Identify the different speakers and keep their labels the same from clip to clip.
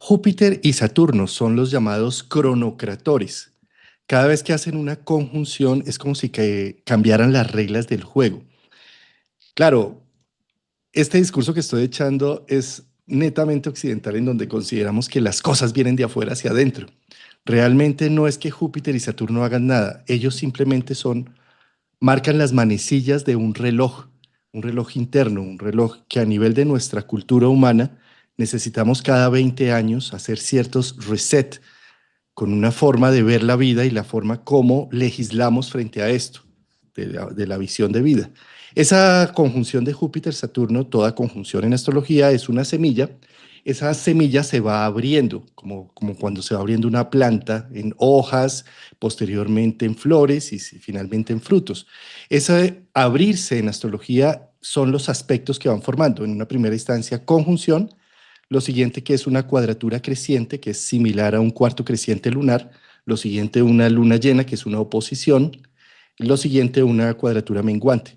Speaker 1: Júpiter y Saturno son los llamados cronocratores. Cada vez que hacen una conjunción es como si cambiaran las reglas del juego. Claro, este discurso que estoy echando es netamente occidental en donde consideramos que las cosas vienen de afuera hacia adentro. Realmente no es que Júpiter y Saturno hagan nada, ellos simplemente marcan las manecillas de un reloj interno, un reloj que a nivel de nuestra cultura humana necesitamos cada 20 años hacer ciertos reset con una forma de ver la vida y la forma como legislamos frente a esto, de la visión de vida. Esa conjunción de Júpiter-Saturno, toda conjunción en astrología es una semilla. Esa semilla se va abriendo, como cuando se va abriendo una planta en hojas, posteriormente en flores y finalmente en frutos. Ese abrirse en astrología son los aspectos que van formando. En una primera instancia, conjunción, lo siguiente que es una cuadratura creciente, que es similar a un cuarto creciente lunar, lo siguiente una luna llena, que es una oposición, y lo siguiente una cuadratura menguante.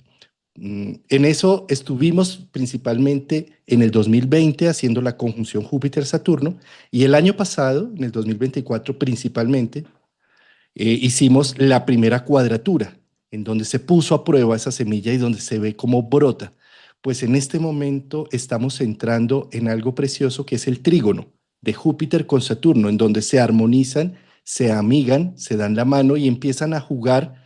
Speaker 1: En eso estuvimos principalmente en el 2020 haciendo la conjunción Júpiter-Saturno y el año pasado, en el 2024 principalmente, hicimos la primera cuadratura, en donde se puso a prueba esa semilla y donde se ve cómo brota. Pues en este momento estamos entrando en algo precioso que es el trígono de Júpiter con Saturno, en donde se armonizan, se amigan, se dan la mano y empiezan a jugar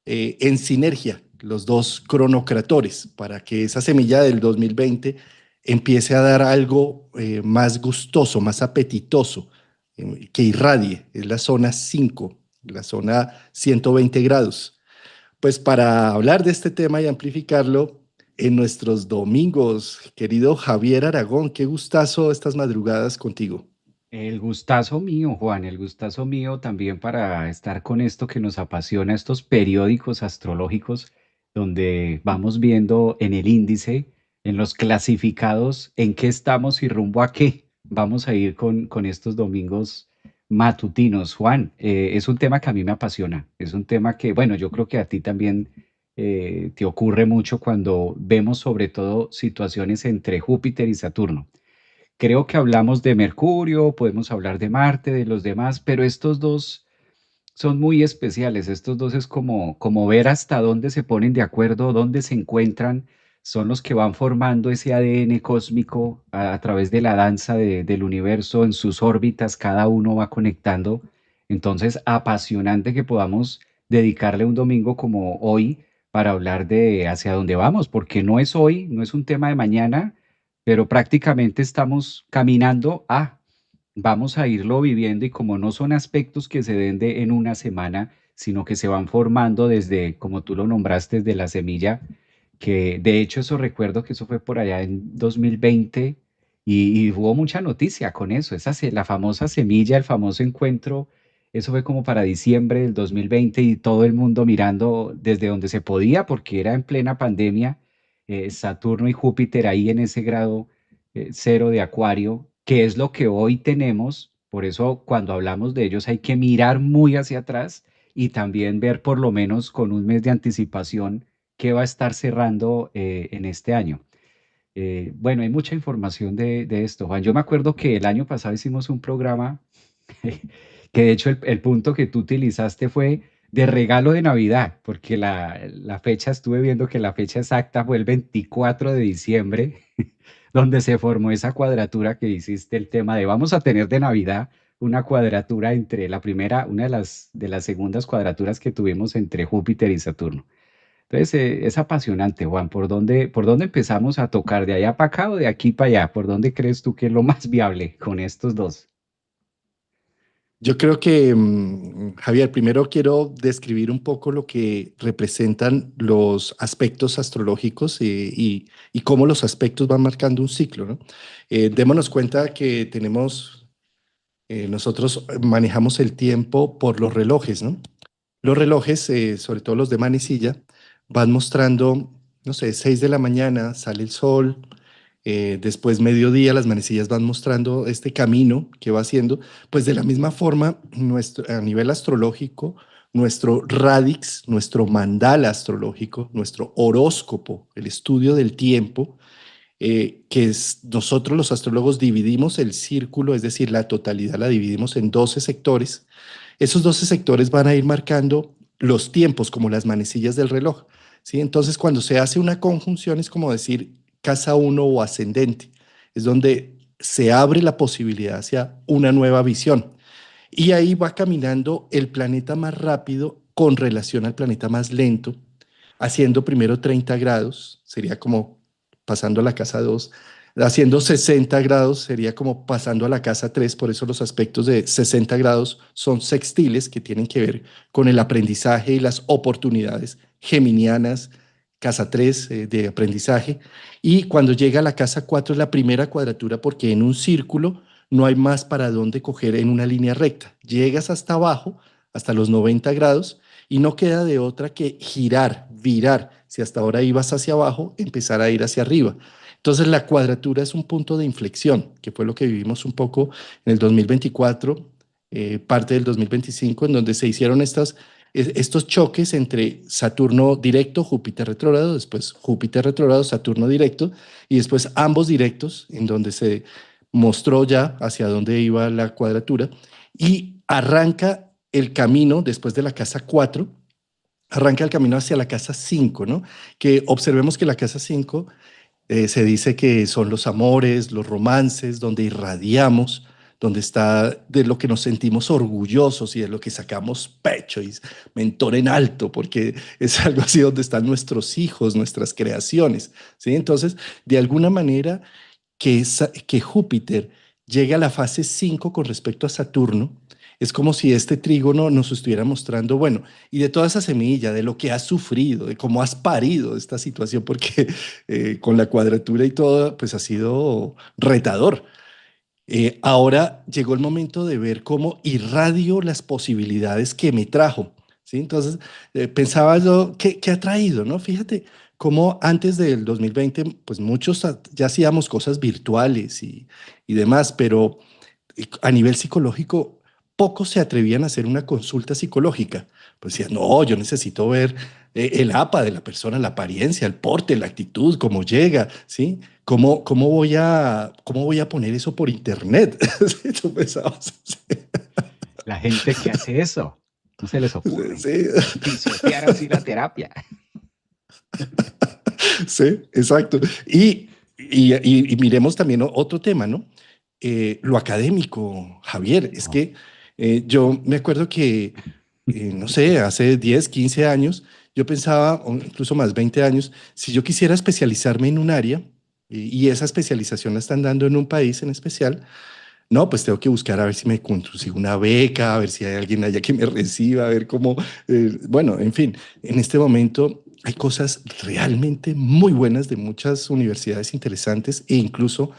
Speaker 1: en sinergia los dos cronocratores para que esa semilla del 2020 empiece a dar algo más gustoso, más apetitoso, que irradie. Es la zona 5, la zona 120 grados. Pues para hablar de este tema y amplificarlo en nuestros domingos, querido Javier Aragón, qué gustazo estas madrugadas contigo.
Speaker 2: El gustazo mío, Juan, el gustazo mío también para estar con esto que nos apasiona, estos periódicos astrológicos, donde vamos viendo en el índice, en los clasificados, en qué estamos y rumbo a qué. Vamos a ir con estos domingos matutinos. Juan, es un tema que a mí me apasiona, es un tema que, bueno, yo creo que a ti también te ocurre mucho cuando vemos sobre todo situaciones entre Júpiter y Saturno. Creo que hablamos de Mercurio, podemos hablar de Marte, de los demás, pero estos dos son muy especiales. Estos dos es como ver hasta dónde se ponen de acuerdo, dónde se encuentran. Son los que van formando ese ADN cósmico a través de la danza del universo en sus órbitas, cada uno va conectando. Entonces, apasionante que podamos dedicarle un domingo como hoy para hablar de hacia dónde vamos, porque no es hoy, no es un tema de mañana, pero prácticamente estamos caminando a, vamos a irlo viviendo y como no son aspectos que se den en una semana, sino que se van formando desde, como tú lo nombraste, desde la semilla, que de hecho eso recuerdo que eso fue por allá en 2020 y hubo mucha noticia con eso, la famosa semilla, el famoso encuentro, eso fue como para diciembre del 2020 y todo el mundo mirando desde donde se podía porque era en plena pandemia, Saturno y Júpiter ahí en ese grado cero de Acuario, que es lo que hoy tenemos. Por eso cuando hablamos de ellos hay que mirar muy hacia atrás y también ver por lo menos con un mes de anticipación qué va a estar cerrando en este año. Bueno, hay mucha información de esto, Juan. Yo me acuerdo que el año pasado hicimos un programa que de hecho el punto que tú utilizaste fue de regalo de Navidad, porque la fecha, estuve viendo que la fecha exacta fue el 24 de diciembre, donde se formó esa cuadratura que hiciste el tema de vamos a tener de Navidad una cuadratura entre la primera, una de las segundas cuadraturas que tuvimos entre Júpiter y Saturno. Entonces, es apasionante, Juan. ¿Por dónde empezamos a tocar? ¿De allá para acá o de aquí para allá? ¿Por dónde crees tú que es lo más viable con estos dos?
Speaker 1: Yo creo que, Javier, primero quiero describir un poco lo que representan los aspectos astrológicos y cómo los aspectos van marcando un ciclo, ¿no? Démonos cuenta que nosotros manejamos el tiempo por los relojes, ¿no? Los relojes, sobre todo los de manecilla, van mostrando, no sé, 6 de la mañana sale el sol, después mediodía las manecillas van mostrando este camino que va haciendo, pues de la misma forma, a nivel astrológico, nuestro radix, nuestro mandala astrológico, nuestro horóscopo, el estudio del tiempo, que es, nosotros los astrólogos dividimos el círculo, es decir, la totalidad la dividimos en 12 sectores. Esos 12 sectores van a ir marcando los tiempos, como las manecillas del reloj, ¿sí? Entonces, cuando se hace una conjunción, es como decir casa uno o ascendente, es donde se abre la posibilidad hacia una nueva visión. Y ahí va caminando el planeta más rápido con relación al planeta más lento, haciendo primero 30 grados, sería como pasando a la casa 2, haciendo 60 grados sería como pasando a la casa 3. Por eso los aspectos de 60 grados son sextiles, que tienen que ver con el aprendizaje y las oportunidades geminianas, casa 3 de aprendizaje, y cuando llega a la casa 4 es la primera cuadratura porque en un círculo no hay más para dónde coger en una línea recta. Llegas hasta abajo, hasta los 90 grados, y no queda de otra que girar, virar. Si hasta ahora ibas hacia abajo, empezar a ir hacia arriba. Entonces la cuadratura es un punto de inflexión, que fue lo que vivimos un poco en el 2024, parte del 2025, en donde se hicieron estos choques entre Saturno directo, Júpiter retrógrado, después Júpiter retrógrado, Saturno directo, y después ambos directos, en donde se mostró ya hacia dónde iba la cuadratura, y arranca el camino después de la casa 4, arranca el camino hacia la casa 5, ¿no? Que observemos que la casa 5 se dice que son los amores, los romances, donde irradiamos, donde está de lo que nos sentimos orgullosos y de lo que sacamos pecho y mentón en alto, porque es algo así donde están nuestros hijos, nuestras creaciones, ¿sí? Entonces, de alguna manera, que Júpiter llegue a la fase 5 con respecto a Saturno, es como si este trígono nos estuviera mostrando, bueno, y de toda esa semilla, de lo que has sufrido, de cómo has parido esta situación, porque con la cuadratura y todo, pues ha sido retador. Ahora llegó el momento de ver cómo irradio las posibilidades que me trajo, ¿sí? Entonces, pensaba yo, ¿qué ha traído, no? Fíjate cómo antes del 2020, pues muchos ya hacíamos cosas virtuales y demás, pero a nivel psicológico, pocos se atrevían a hacer una consulta psicológica. Pues decían, no, yo necesito ver el APA de la persona, la apariencia, el porte, la actitud, cómo llega, ¿sí? ¿Cómo voy a poner eso por internet? ¿Sí? Tú pensabas,
Speaker 2: La gente que hace eso, no se les ocurre
Speaker 1: sí,
Speaker 2: pisotear así la terapia.
Speaker 1: sí, exacto. Y miremos también otro tema, ¿no? Lo académico, Javier, es
Speaker 2: Oh,
Speaker 1: que yo me acuerdo que, no sé, hace 10, 15 años, yo pensaba, o incluso más 20 años, si yo quisiera especializarme en un área y esa especialización la están dando en un país en especial, no, pues tengo que buscar a ver si me consigo una beca, a ver si hay alguien allá que me reciba, a ver cómo, bueno, en fin, en este momento hay cosas realmente muy buenas de muchas universidades interesantes e incluso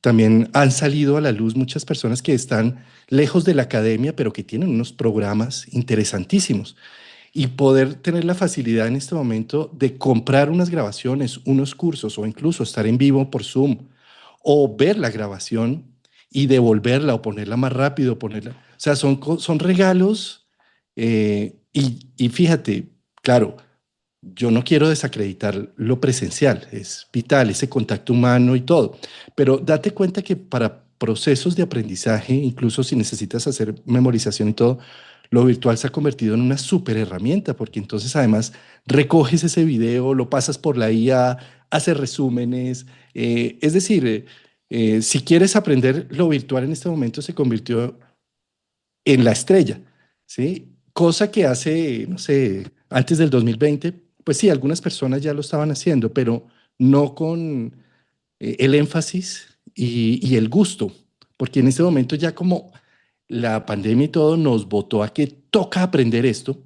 Speaker 1: también han salido a la luz muchas personas que están lejos de la academia, pero que tienen unos programas interesantísimos. Y poder tener la facilidad en este momento de comprar unas grabaciones, unos cursos o incluso estar en vivo por Zoom o ver la grabación y devolverla o ponerla más rápido, ponerla. O sea, son regalos y fíjate, claro, yo no quiero desacreditar lo presencial, es vital, ese contacto humano y todo, pero date cuenta que para procesos de aprendizaje, incluso si necesitas hacer memorización y todo, lo virtual se ha convertido en una súper herramienta, porque entonces además recoges ese video, lo pasas por la IA, haces resúmenes, es decir, si quieres aprender lo virtual en este momento se convirtió en la estrella, ¿sí? Cosa que hace, no sé, antes del 2020, pues sí, algunas personas ya lo estaban haciendo, pero no con el énfasis y el gusto, porque en este momento ya como la pandemia y todo nos botó a que toca aprender esto.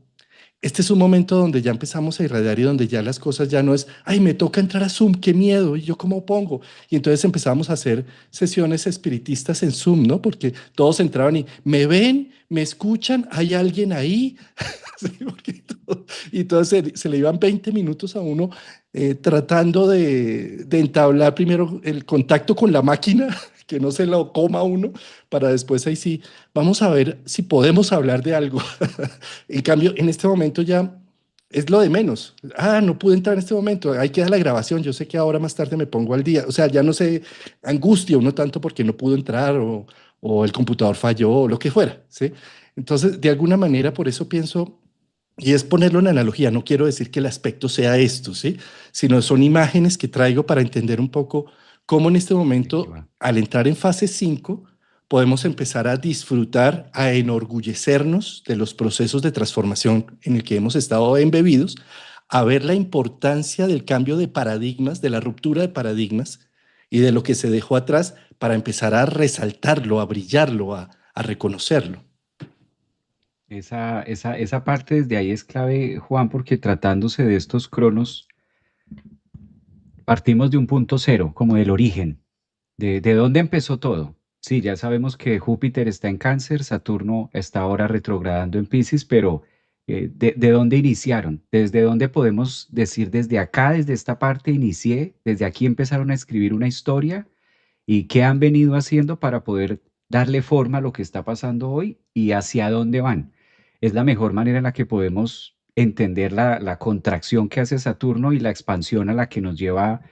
Speaker 1: Este es un momento donde ya empezamos a irradiar y donde ya las cosas ya no es, ay, me toca entrar a Zoom, qué miedo, ¿y yo cómo pongo? Y entonces empezamos a hacer sesiones espiritistas en Zoom, ¿no? Porque todos entraban y me ven, me escuchan, hay alguien ahí. Sí, y entonces se le iban 20 minutos a uno tratando de entablar primero el contacto con la máquina, que no se lo coma uno, para después ahí sí, vamos a ver si podemos hablar de algo. En cambio, en este momento ya es lo de menos. Ah, no pude entrar en este momento, ahí queda la grabación, yo sé que ahora más tarde me pongo al día. O sea, ya no sé, angustia uno tanto porque no pudo entrar o el computador falló o lo que fuera, ¿sí? Entonces, de alguna manera, por eso pienso, y es ponerlo en analogía, no quiero decir que el aspecto sea esto, ¿sí? Sino son imágenes que traigo para entender un poco cómo en este
Speaker 2: ¿De qué
Speaker 1: momento,
Speaker 2: va?
Speaker 1: al entrar en fase 5 podemos empezar a disfrutar, a enorgullecernos de los procesos de transformación en el que hemos estado embebidos, a ver la importancia del cambio de paradigmas, de la ruptura de paradigmas y de lo que se dejó atrás para empezar a resaltarlo, a brillarlo, a reconocerlo.
Speaker 2: Esa parte desde ahí es clave, Juan, porque tratándose de estos cronos, partimos de un punto cero, como del origen, de dónde empezó todo. Sí, ya sabemos que Júpiter está en Cáncer, Saturno está ahora retrogradando en Piscis, pero de dónde iniciaron? ¿Desde dónde podemos decir desde acá, desde esta parte inicié, desde aquí empezaron a escribir una historia y qué han venido haciendo para poder darle forma a lo que está pasando hoy y hacia dónde van? Es la mejor manera en la que podemos entender la contracción que hace Saturno y la expansión a la que nos lleva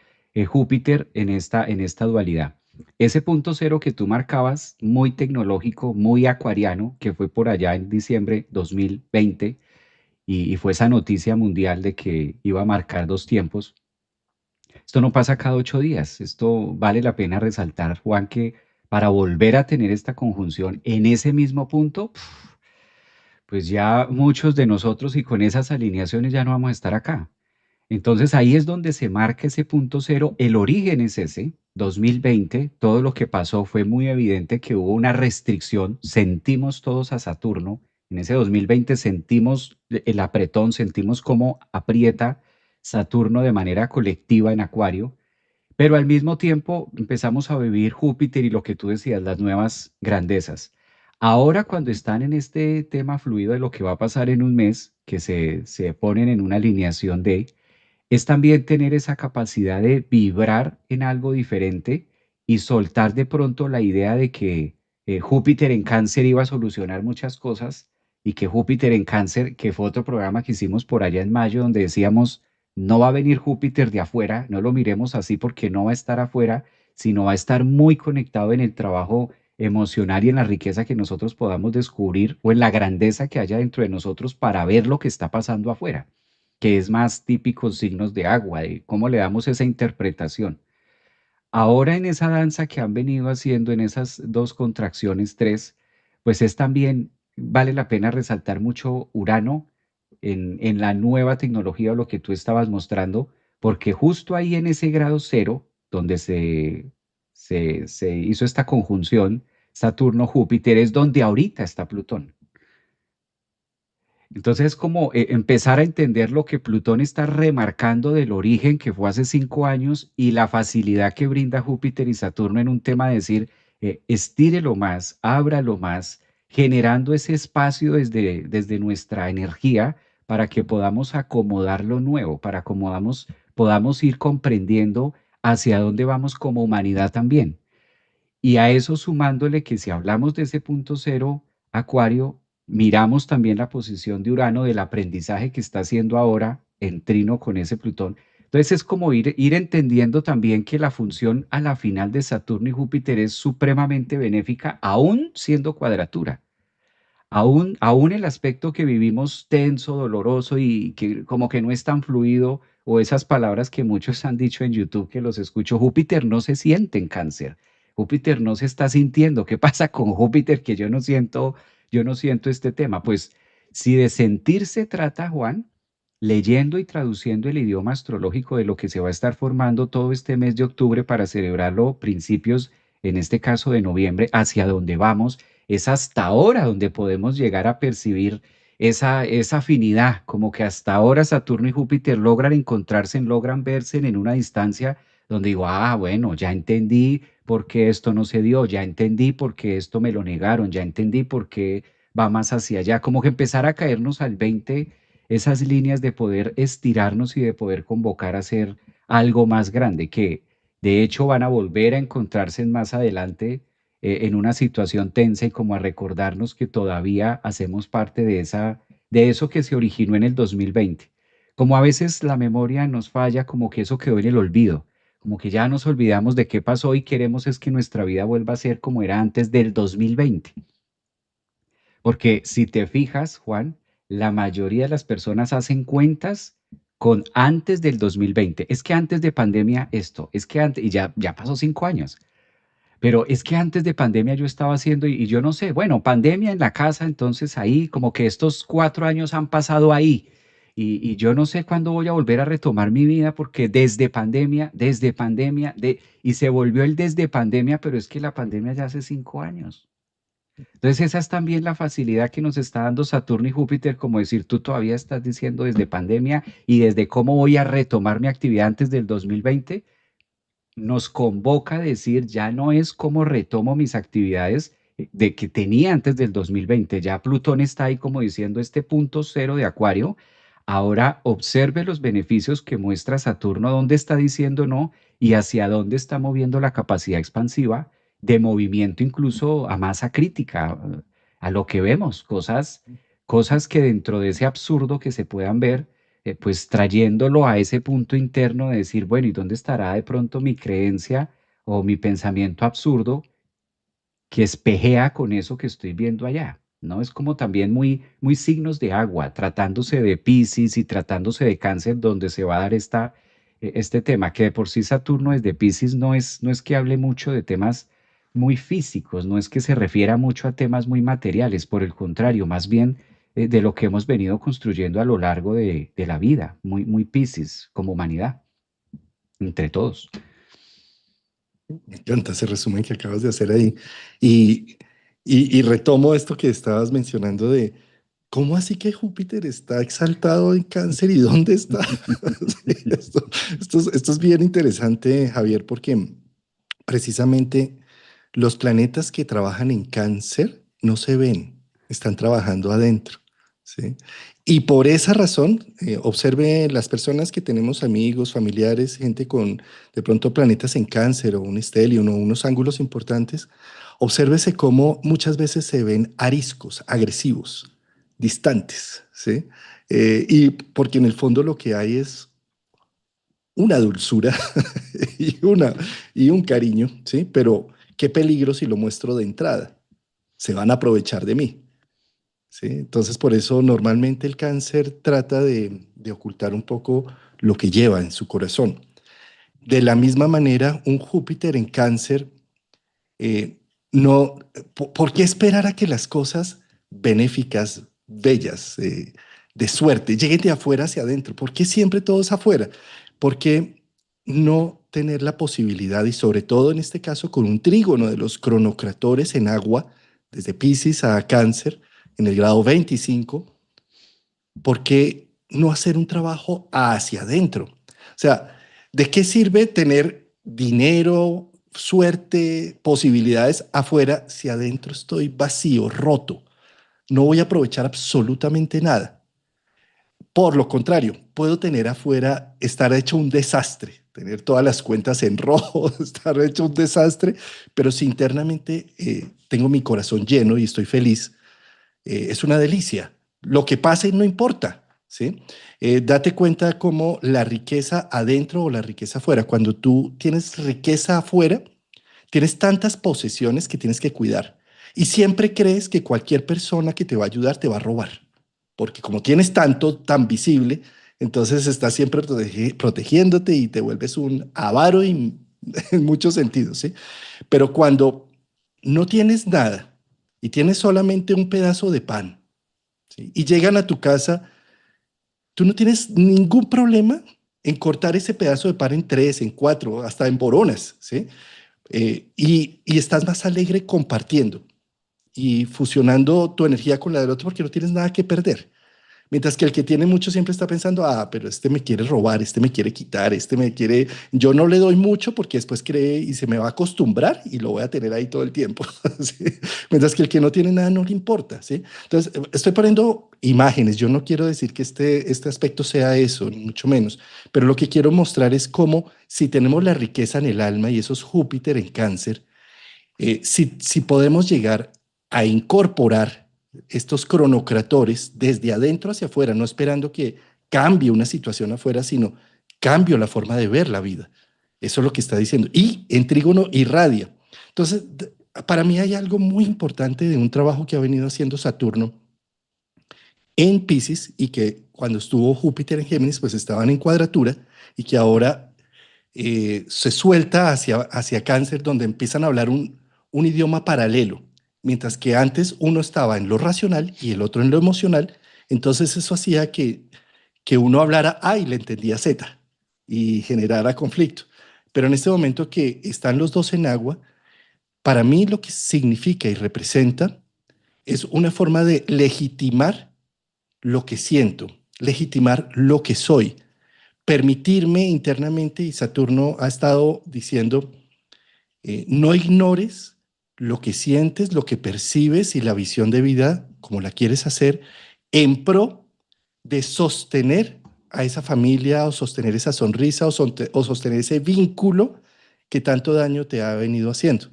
Speaker 2: Júpiter en esta dualidad. Ese punto cero que tú marcabas, muy tecnológico, muy acuariano, que fue por allá en diciembre 2020 y fue esa noticia mundial de que iba a marcar dos tiempos. Esto no pasa cada 8 días. Esto vale la pena resaltar, Juan, que para volver a tener esta conjunción en ese mismo punto, pues ya muchos de nosotros y con esas alineaciones ya no vamos a estar acá. Entonces ahí es donde se marca ese punto cero. El origen es ese, 2020. Todo lo que pasó fue muy evidente que hubo una restricción. Sentimos todos a Saturno. En ese 2020 sentimos el apretón, sentimos cómo aprieta Saturno de manera colectiva en Acuario, pero al mismo tiempo empezamos a vivir Júpiter y lo que tú decías, las nuevas grandezas. Ahora cuando están en este tema fluido de lo que va a pasar en un mes, que se ponen en una alineación de, es también tener esa capacidad de vibrar en algo diferente y soltar de pronto la idea de que Júpiter en Cáncer iba a solucionar muchas cosas y que Júpiter en Cáncer, que fue otro programa que hicimos por allá en mayo, donde decíamos, no va a venir Júpiter de afuera, no lo miremos así porque no va a estar afuera, sino va a estar muy conectado en el trabajo emocional y en la riqueza que nosotros podamos descubrir o en la grandeza que haya dentro de nosotros para ver lo que está pasando afuera, que es más típico signos de agua, de cómo le damos esa interpretación. Ahora en esa danza que han venido haciendo, en esas dos contracciones, tres, pues es también, vale la pena resaltar mucho Urano en la nueva tecnología o lo que tú estabas mostrando, porque justo ahí en ese grado cero, donde se hizo esta conjunción Saturno-Júpiter, es donde ahorita está Plutón. Entonces es como empezar a entender lo que Plutón está remarcando del origen que fue hace 5 años y la facilidad que brinda Júpiter y Saturno en un tema de decir, estírelo más, ábralo más, generando ese espacio desde nuestra energía para que podamos acomodar lo nuevo, para podamos ir comprendiendo hacia dónde vamos como humanidad también. Y a eso sumándole que si hablamos de ese punto cero, Acuario, miramos también la posición de Urano del aprendizaje que está haciendo ahora en trino con ese Plutón. Entonces es como ir entendiendo también que la función a la final de Saturno y Júpiter es supremamente benéfica, aún siendo cuadratura. Aún el aspecto que vivimos tenso, doloroso y que como que no es tan fluido, o esas palabras que muchos han dicho en YouTube que los escucho, Júpiter no se siente en Cáncer, Júpiter no se está sintiendo. ¿Qué pasa con Júpiter que yo no siento este tema? Pues si de sentir se trata, Juan, leyendo y traduciendo el idioma astrológico de lo que se va a estar formando todo este mes de octubre para celebrarlo principios, en este caso de noviembre, hacia donde vamos, es hasta ahora donde podemos llegar a percibir esa afinidad, como que hasta ahora Saturno y Júpiter logran encontrarse, logran verse en una distancia donde digo, bueno, ya entendí por qué esto no se dio, ya entendí por qué esto me lo negaron, ya entendí por qué va más hacia allá, como que empezar a caernos al 20 esas líneas de poder estirarnos y de poder convocar a ser algo más grande, que de hecho van a volver a encontrarse más adelante en una situación tensa y como a recordarnos que todavía hacemos parte de eso que se originó en el 2020. Como a veces la memoria nos falla, como que eso quedó en el olvido, como que ya nos olvidamos de qué pasó y queremos es que nuestra vida vuelva a ser como era antes del 2020. Porque si te fijas, Juan, la mayoría de las personas hacen cuentas con antes del 2020. Es que antes de pandemia esto, es que antes, y ya pasó 5 años, pero es que antes de pandemia yo estaba haciendo, y yo no sé, bueno, pandemia en la casa, entonces ahí como que estos 4 años han pasado ahí. Y yo no sé cuándo voy a volver a retomar mi vida porque desde pandemia, y se volvió el desde pandemia, pero es que la pandemia ya hace 5 años. Entonces esa es también la facilidad que nos está dando Saturno y Júpiter, como decir, tú todavía estás diciendo desde pandemia y desde cómo voy a retomar mi actividad antes del 2020, nos convoca a decir, ya no es cómo retomo mis actividades de que tenía antes del 2020, ya Plutón está ahí como diciendo este punto cero de Acuario, ahora observe los beneficios que muestra Saturno, dónde está diciendo no y hacia dónde está moviendo la capacidad expansiva de movimiento incluso a masa crítica, a lo que vemos, cosas que dentro de ese absurdo que se puedan ver, pues trayéndolo a ese punto interno de decir, bueno, ¿y dónde estará de pronto mi creencia o mi pensamiento absurdo que espejea con eso que estoy viendo allá? ¿No? Es como también muy signos de agua, tratándose de Piscis y tratándose de Cáncer, donde se va a dar este tema, que de por sí Saturno desde Piscis no es que hable mucho de temas muy físicos, no es que se refiera mucho a temas muy materiales, por el contrario, más bien de lo que hemos venido construyendo a lo largo de la vida, muy Piscis como humanidad, entre todos.
Speaker 1: Me encanta ese resumen que acabas de hacer ahí. Y, y retomo esto que estabas mencionando de cómo así que Júpiter está exaltado en Cáncer y dónde está. Sí, esto es bien interesante, Javier, porque precisamente los planetas que trabajan en Cáncer no se ven, están trabajando adentro, ¿sí? Y por esa razón, observe las personas que tenemos amigos, familiares, gente con de pronto planetas en Cáncer o un stellium o unos ángulos importantes, obsérvese cómo muchas veces se ven ariscos, agresivos, distantes, ¿sí? Y porque en el fondo lo que hay es una dulzura y, y un cariño, ¿sí? Pero qué peligro si lo muestro de entrada. Se van a aprovechar de mí, ¿sí? Entonces, por eso normalmente el cáncer trata de ocultar un poco lo que lleva en su corazón. De la misma manera, un Júpiter en cáncer, eh, no, ¿por qué esperar a que las cosas benéficas, bellas, de suerte, lleguen de afuera hacia adentro? ¿Por qué siempre todo es afuera? ¿Por qué no tener la posibilidad, y sobre todo en este caso con un trígono de los cronocratores en agua, desde Piscis a Cáncer, en el grado 25, ¿por qué no hacer un trabajo hacia adentro? O sea, ¿de qué sirve tener dinero, suerte, posibilidades afuera si adentro estoy vacío, roto? No voy a aprovechar absolutamente nada. Por lo contrario, puedo tener afuera, estar hecho un desastre, tener todas las cuentas en rojo, estar hecho un desastre, pero si internamente tengo mi corazón lleno y estoy feliz, es una delicia. Lo que pase no importa, ¿sí? Date cuenta cómo la riqueza adentro o la riqueza afuera, cuando tú tienes riqueza afuera, tienes tantas posesiones que tienes que cuidar. Y siempre crees que cualquier persona que te va a ayudar te va a robar. Porque como tienes tanto, tan visible, entonces estás siempre protegiéndote y te vuelves un avaro en muchos sentidos, ¿sí? Pero cuando no tienes nada y tienes solamente un pedazo de pan, ¿sí? Y llegan a tu casa, tú no tienes ningún problema en cortar ese pedazo de pan en tres, en cuatro, hasta en boronas, ¿sí? Y estás más alegre compartiendo y fusionando tu energía con la del otro porque no tienes nada que perder. Mientras que el que tiene mucho siempre está pensando, ah, pero este me quiere robar, este me quiere quitar, este me quiere, yo no le doy mucho porque después cree y se me va a acostumbrar y lo voy a tener ahí todo el tiempo. ¿Sí? Mientras que el que no tiene nada no le importa, ¿sí? Entonces, estoy poniendo imágenes, yo no quiero decir que este aspecto sea eso, ni mucho menos, pero lo que quiero mostrar es cómo si tenemos la riqueza en el alma y eso es Júpiter en cáncer, si podemos llegar a incorporar estos cronocratores desde adentro hacia afuera, no esperando que cambie una situación afuera, sino cambio la forma de ver la vida. Eso es lo que está diciendo. Y en trígono irradia. Entonces, para mí hay algo muy importante de un trabajo que ha venido haciendo Saturno en Pisces y que cuando estuvo Júpiter en Géminis, pues estaban en cuadratura y que ahora se suelta hacia Cáncer, donde empiezan a hablar un idioma paralelo, mientras que antes uno estaba en lo racional y el otro en lo emocional, entonces eso hacía que uno hablara A y le entendía Z y generara conflicto. Pero en este momento que están los dos en agua, para mí lo que significa y representa es una forma de legitimar lo que siento, legitimar lo que soy, permitirme internamente, y Saturno ha estado diciendo, no ignores lo que sientes, lo que percibes y la visión de vida como la quieres hacer en pro de sostener a esa familia o sostener esa sonrisa o sostener ese vínculo que tanto daño te ha venido haciendo,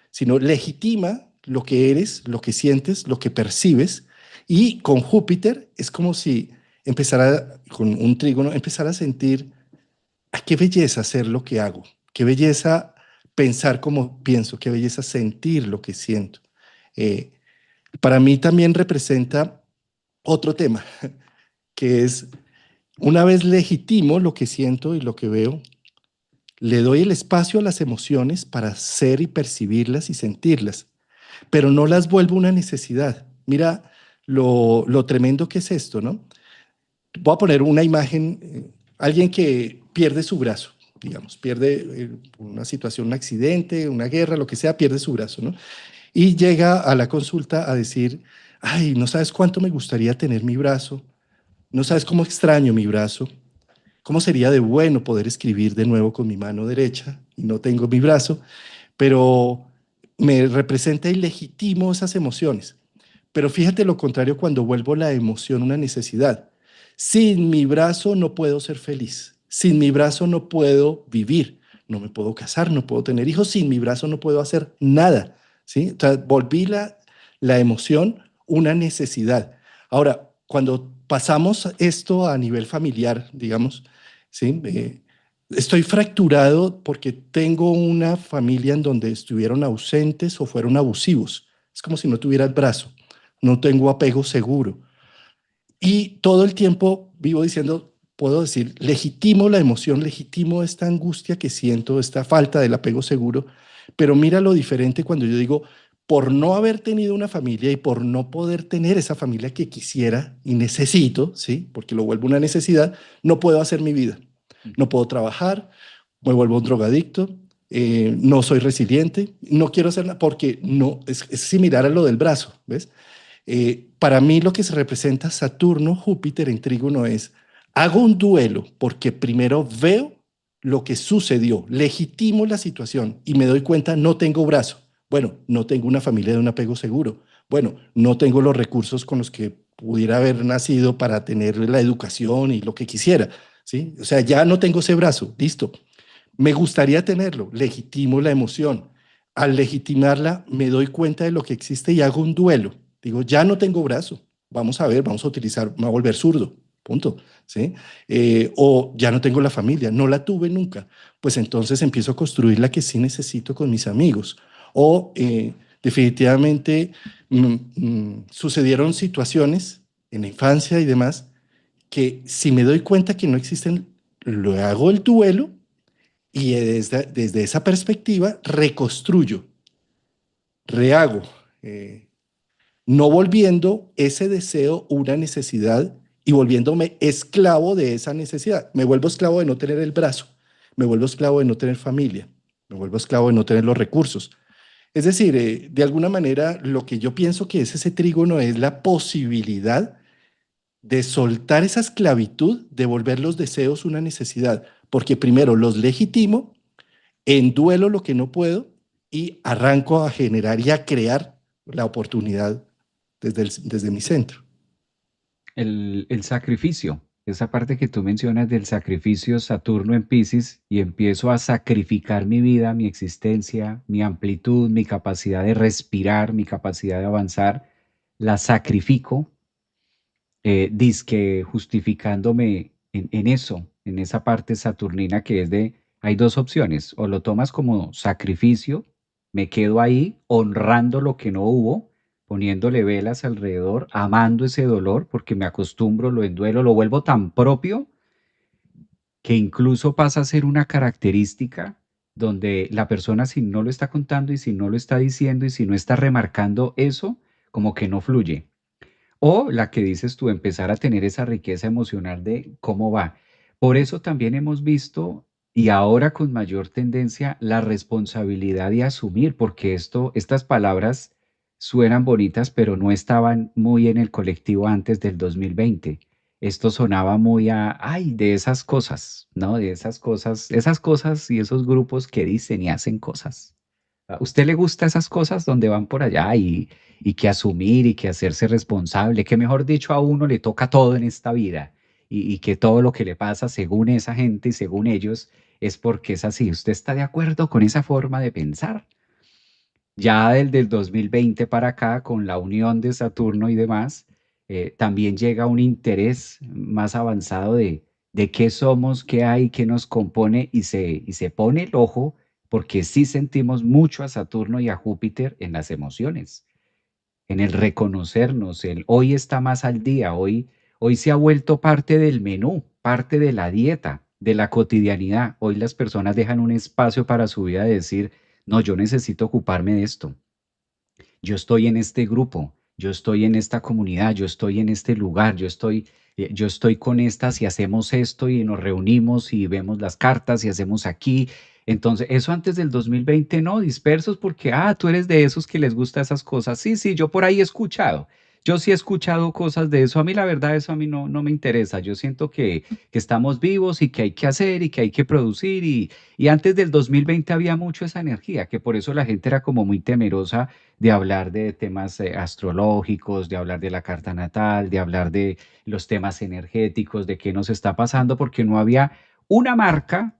Speaker 1: sino legitima lo que eres, lo que sientes, lo que percibes y con Júpiter es como si empezara con un trígono, empezar a sentir qué belleza hacer lo que hago, qué belleza pensar como pienso, qué belleza sentir lo que siento. Eh, para mí también representa otro tema, que es una vez legitimo lo que siento y lo que veo, le doy el espacio a las emociones para ser y percibirlas y sentirlas, pero no las vuelvo una necesidad. Mira lo tremendo que es esto, ¿no? Voy a poner una imagen, alguien que pierde su brazo, digamos, pierde una situación, un accidente, una guerra, lo que sea, pierde su brazo, ¿no? Y llega a la consulta a decir, ay, no sabes cuánto me gustaría tener mi brazo, no sabes cómo extraño mi brazo, cómo sería de bueno poder escribir de nuevo con mi mano derecha y no tengo mi brazo, pero me representa y legitimo esas emociones. Pero fíjate lo contrario cuando vuelvo la emoción una necesidad. Sin mi brazo no puedo ser feliz. Sin mi brazo no puedo vivir. No me puedo casar, no puedo tener hijos. Sin mi brazo no puedo hacer nada. ¿Sí? O sea, volví la emoción una necesidad. Ahora, cuando pasamos esto a nivel familiar, digamos, ¿sí? Estoy fracturado porque tengo una familia en donde estuvieron ausentes o fueron abusivos. Es como si no tuviera el brazo, no tengo apego seguro. Y todo el tiempo vivo diciendo, puedo decir, legitimo la emoción, legitimo esta angustia que siento, esta falta del apego seguro, pero mira lo diferente cuando yo digo, por no haber tenido una familia y por no poder tener esa familia que quisiera y necesito, ¿sí? Porque lo vuelvo una necesidad, no puedo hacer mi vida, no puedo trabajar, me vuelvo un drogadicto, no soy resiliente, no quiero hacer nada porque no, es similar a lo del brazo, ¿ves? Para mí lo que se representa Saturno, Júpiter en trígono es, hago un duelo porque primero veo lo que sucedió, legitimo la situación y me doy cuenta, no tengo brazo. Bueno, no tengo una familia de un apego seguro. Bueno, no tengo los recursos con los que pudiera haber nacido para tener la educación y lo que quisiera. ¿Sí? O sea, ya no tengo ese brazo, listo. Me gustaría tenerlo, legitimo la emoción. Al legitimarla, me doy cuenta de lo que existe y hago un duelo. Digo, ya no tengo brazo, vamos a ver, vamos a utilizar, me voy a volver zurdo, punto. ¿Sí? O ya no tengo la familia, no la tuve nunca. Pues entonces empiezo a construir la que sí necesito con mis amigos. O definitivamente sucedieron situaciones en la infancia y demás que si me doy cuenta que no existen, lo hago el duelo y desde esa perspectiva reconstruyo, rehago, no volviendo ese deseo una necesidad y volviéndome esclavo de esa necesidad. Me vuelvo esclavo de no tener el brazo, me vuelvo esclavo de no tener familia, me vuelvo esclavo de no tener los recursos. Es decir, de alguna manera lo que yo pienso que es ese trígono es la posibilidad de soltar esa esclavitud, de volver los deseos una necesidad, porque primero los legitimo, en duelo lo que no puedo y arranco a generar y a crear la oportunidad desde mi centro.
Speaker 2: El sacrificio, esa parte que tú mencionas del sacrificio Saturno en Piscis y empiezo a sacrificar mi vida, mi existencia, mi amplitud, mi capacidad de respirar, mi capacidad de avanzar, la sacrifico dizque justificándome en eso, en esa parte saturnina que es de, hay dos opciones, o lo tomas como sacrificio, me quedo ahí honrando lo que no hubo, poniéndole velas alrededor, amando ese dolor, porque me acostumbro, lo enduelo, lo vuelvo tan propio que incluso pasa a ser una característica donde la persona si no lo está contando y si no lo está diciendo y si no está remarcando eso, como que no fluye. O la que dices tú, empezar a tener esa riqueza emocional de cómo va. Por eso también hemos visto, y ahora con mayor tendencia, la responsabilidad de asumir, porque estas palabras suenan bonitas, pero no estaban muy en el colectivo antes del 2020. Esto sonaba muy ay, de esas cosas, ¿no? De esas cosas y esos grupos que dicen y hacen cosas. ¿A usted le gusta esas cosas donde van por allá y que asumir y que hacerse responsable, que mejor dicho a uno le toca todo en esta vida y que todo lo que le pasa según esa gente y según ellos es porque es así? ¿Usted está de acuerdo con esa forma de pensar? Ya del 2020 para acá, con la unión de Saturno y demás, también llega un interés más avanzado de qué somos, qué hay, qué nos compone y se pone el ojo porque sí sentimos mucho a Saturno y a Júpiter en las emociones, en el reconocernos, el hoy está más al día, hoy se ha vuelto parte del menú, parte de la dieta, de la cotidianidad. Hoy las personas dejan un espacio para su vida de decir, no, yo necesito ocuparme de esto, yo estoy en este grupo, yo estoy en esta comunidad, yo estoy en este lugar, yo estoy con estas y hacemos esto y nos reunimos y vemos las cartas y hacemos aquí. Entonces, eso antes del 2020 no, dispersos porque, tú eres de esos que les gusta esas cosas. Sí, sí, yo por ahí he escuchado. Yo sí he escuchado cosas de eso. A mí la verdad eso a mí no me interesa. Yo siento que estamos vivos y que hay que hacer y que hay que producir y antes del 2020 había mucho esa energía, que por eso la gente era como muy temerosa de hablar de temas astrológicos, de hablar de la carta natal, de hablar de los temas energéticos, de qué nos está pasando, porque no había una marca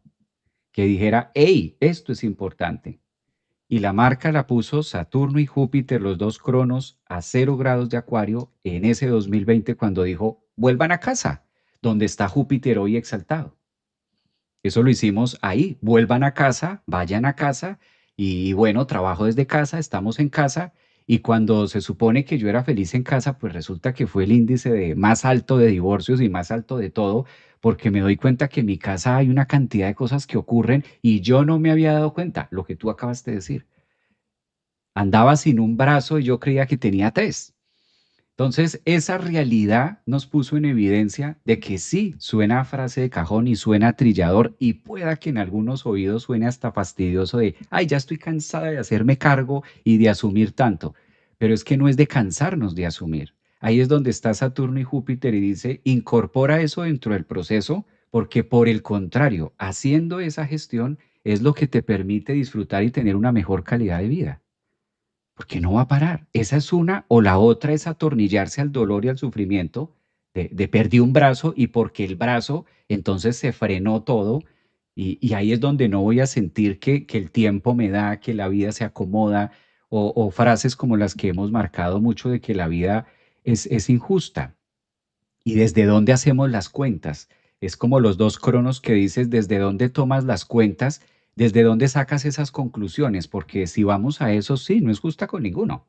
Speaker 2: que dijera, hey, esto es importante. Y la marca la puso Saturno y Júpiter, los dos cronos, a 0 grados de Acuario en ese 2020 cuando dijo, vuelvan a casa, donde está Júpiter hoy exaltado. Eso lo hicimos ahí, vuelvan a casa, vayan a casa y bueno, trabajo desde casa, estamos en casa y cuando se supone que yo era feliz en casa, pues resulta que fue el índice de más alto de divorcios y más alto de todo, porque me doy cuenta que en mi casa hay una cantidad de cosas que ocurren y yo no me había dado cuenta, lo que tú acabas de decir. Andaba sin un brazo y yo creía que tenía tres. Entonces, esa realidad nos puso en evidencia de que sí, suena a frase de cajón y suena a trillador y pueda que en algunos oídos suene hasta fastidioso de, ay, ya estoy cansada de hacerme cargo y de asumir tanto. Pero es que no es de cansarnos de asumir. Ahí es donde está Saturno y Júpiter y dice, incorpora eso dentro del proceso porque por el contrario, haciendo esa gestión es lo que te permite disfrutar y tener una mejor calidad de vida porque no va a parar. Esa es una, o la otra es atornillarse al dolor y al sufrimiento de perdí un brazo y porque el brazo entonces se frenó todo y ahí es donde no voy a sentir que el tiempo me da, que la vida se acomoda o frases como las que hemos marcado mucho de que la vida es injusta. ¿Y desde dónde hacemos las cuentas? Es como los dos cronos que dices, desde dónde tomas las cuentas, desde dónde sacas esas conclusiones, porque si vamos a eso, sí, no es justa con ninguno.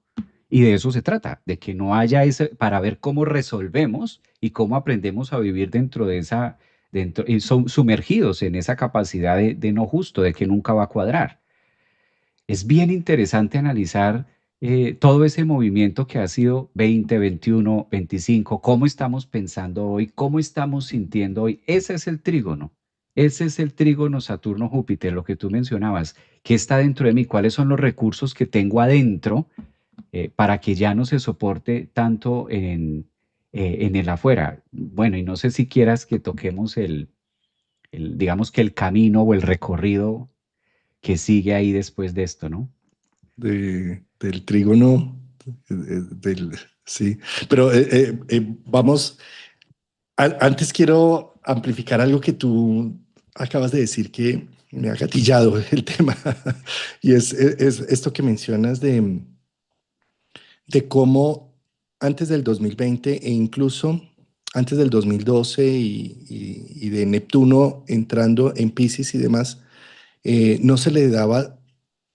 Speaker 2: Y de eso se trata, de que no haya ese, para ver cómo resolvemos y cómo aprendemos a vivir dentro de esa, dentro, y sumergidos en esa capacidad de no justo, de que nunca va a cuadrar. Es bien interesante analizar todo ese movimiento que ha sido 20, 21, 25, cómo estamos pensando hoy, cómo estamos sintiendo hoy. Ese es el trígono. Ese es el trígono Saturno-Júpiter, lo que tú mencionabas. ¿Qué está dentro de mí? ¿Cuáles son los recursos que tengo adentro para que ya no se soporte tanto en el afuera? Bueno, y no sé si quieras que toquemos digamos que el camino o el recorrido que sigue ahí después de esto, ¿no?
Speaker 1: Del trígono, sí. Pero vamos, antes quiero amplificar algo que tú acabas de decir que me ha gatillado el tema, y es esto que mencionas de cómo antes del 2020 e incluso antes del 2012 y de Neptuno entrando en Piscis y demás, no se le daba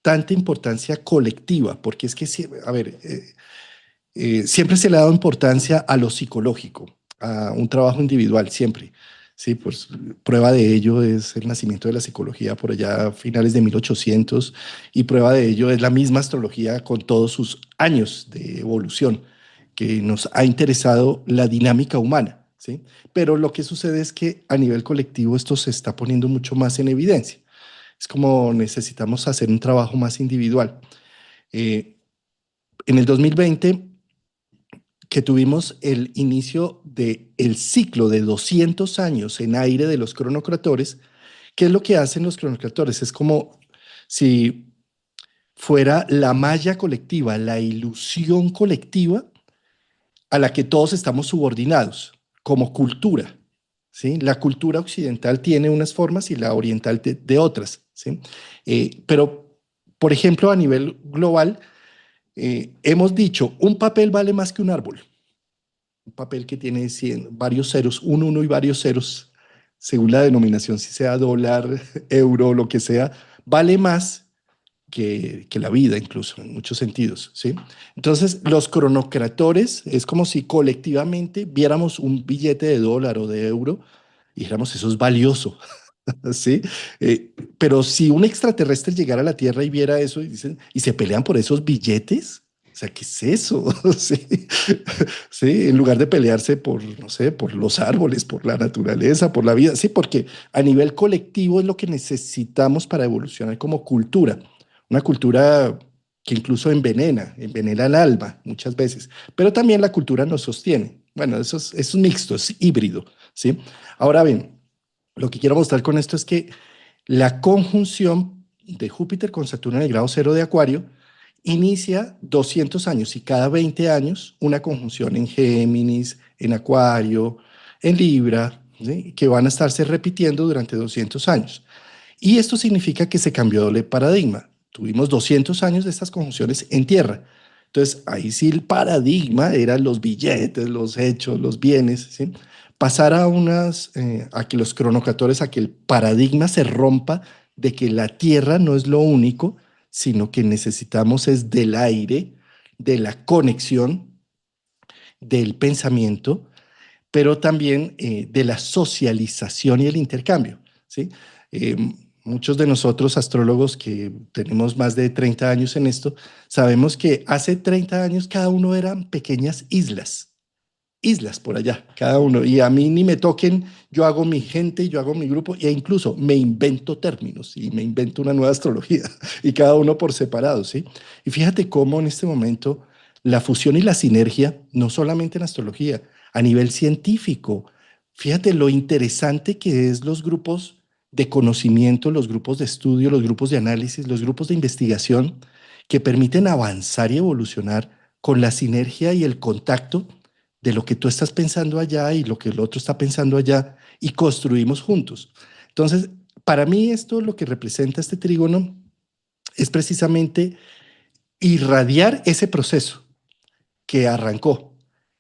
Speaker 1: tanta importancia colectiva, porque es que, a ver, siempre se le ha dado importancia a lo psicológico, a un trabajo individual, siempre. Sí, pues prueba de ello es el nacimiento de la psicología por allá a finales de 1800 y prueba de ello es la misma astrología con todos sus años de evolución que nos ha interesado la dinámica humana, ¿sí? Pero lo que sucede es que a nivel colectivo esto se está poniendo mucho más en evidencia. Es como necesitamos hacer un trabajo más individual. Eh, en el 2020 que tuvimos el inicio del ciclo de 200 años en aire de los cronocratores. ¿Qué es lo que hacen los cronocratores? Es como si fuera la malla colectiva, la ilusión colectiva a la que todos estamos subordinados como cultura. ¿Sí? La cultura occidental tiene unas formas y la oriental de otras. ¿Sí? Pero, por ejemplo, a nivel global, hemos dicho, un papel vale más que un árbol. Un papel que tiene varios ceros, un uno y varios ceros, según la denominación, si sea dólar, euro, lo que sea, vale más que la vida incluso, en muchos sentidos, ¿sí? Entonces, los cronocratores es como si colectivamente viéramos un billete de dólar o de euro y dijéramos, eso es valioso, ¿sí? Pero si un extraterrestre llegara a la Tierra y viera eso y dicen, y se pelean por esos billetes, o sea, ¿qué es eso? Sí, sí, en lugar de pelearse por, no sé, por los árboles, por la naturaleza, por la vida, sí, porque a nivel colectivo es lo que necesitamos para evolucionar como cultura, una cultura que incluso envenena el alma muchas veces, pero también la cultura nos sostiene. Bueno, es un mixto, es híbrido, ¿sí? Ahora bien, lo que quiero mostrar con esto es que la conjunción de Júpiter con Saturno en el grado cero de Acuario inicia 200 años y cada 20 años una conjunción en Géminis, en Acuario, en Libra, ¿sí? Que van a estarse repitiendo durante 200 años. Y esto significa que se cambió el paradigma. Tuvimos 200 años de estas conjunciones en tierra. Entonces, ahí sí el paradigma eran los billetes, los hechos, los bienes, ¿sí? Pasar a que los cronocatores, a que el paradigma se rompa de que la tierra no es lo único, sino que necesitamos es del aire, de la conexión, del pensamiento, pero también de la socialización y el intercambio, ¿sí? Eh, Muchos de nosotros, astrólogos que tenemos más de 30 años en esto, sabemos que hace 30 años cada uno eran pequeñas islas por allá, cada uno. Y a mí ni me toquen, yo hago mi gente, yo hago mi grupo, e incluso me invento términos y me invento una nueva astrología, y cada uno por separado, ¿sí? Y fíjate cómo en este momento la fusión y la sinergia, no solamente en astrología, a nivel científico, fíjate lo interesante que es los grupos de conocimiento, los grupos de estudio, los grupos de análisis, los grupos de investigación que permiten avanzar y evolucionar con la sinergia y el contacto de lo que tú estás pensando allá y lo que el otro está pensando allá y construimos juntos. Entonces, para mí esto lo que representa este trígono es precisamente irradiar ese proceso que arrancó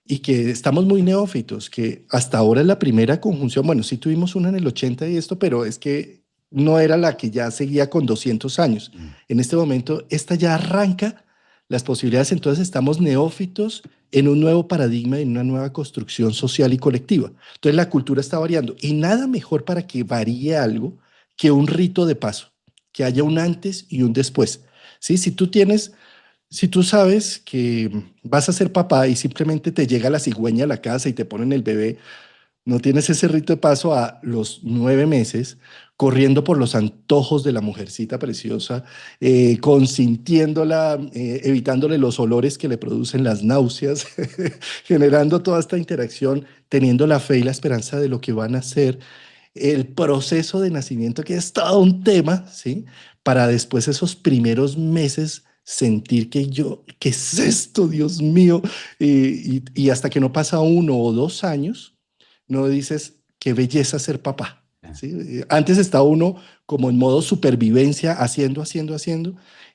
Speaker 1: y que estamos muy neófitos, que hasta ahora es la primera conjunción, bueno, sí tuvimos una en el 80 y esto, pero es que no era la que ya seguía con 200 años.
Speaker 2: Mm.
Speaker 1: En este momento, esta ya arranca las posibilidades, entonces estamos neófitos en un nuevo paradigma, en una nueva construcción social y colectiva. Entonces la cultura está variando y nada mejor para que varíe algo que un rito de paso, que haya un antes y un después. ¿Sí? Si tú sabes que vas a ser papá y simplemente te llega la cigüeña a la casa y te ponen el bebé, no tienes ese rito de paso a los 9 meses, corriendo por los antojos de la mujercita preciosa, consintiéndola, evitándole los olores que le producen las náuseas, generando toda esta interacción, teniendo la fe y la esperanza de lo que van a hacer, el proceso de nacimiento, que es todo un tema, ¿sí? Para después esos primeros meses sentir que yo, ¿qué es esto, Dios mío? Y hasta que no pasa 1 o 2 años, no dices, qué belleza ser papá.
Speaker 2: Ah,
Speaker 1: ¿Sí? Antes está uno como en modo supervivencia, haciendo,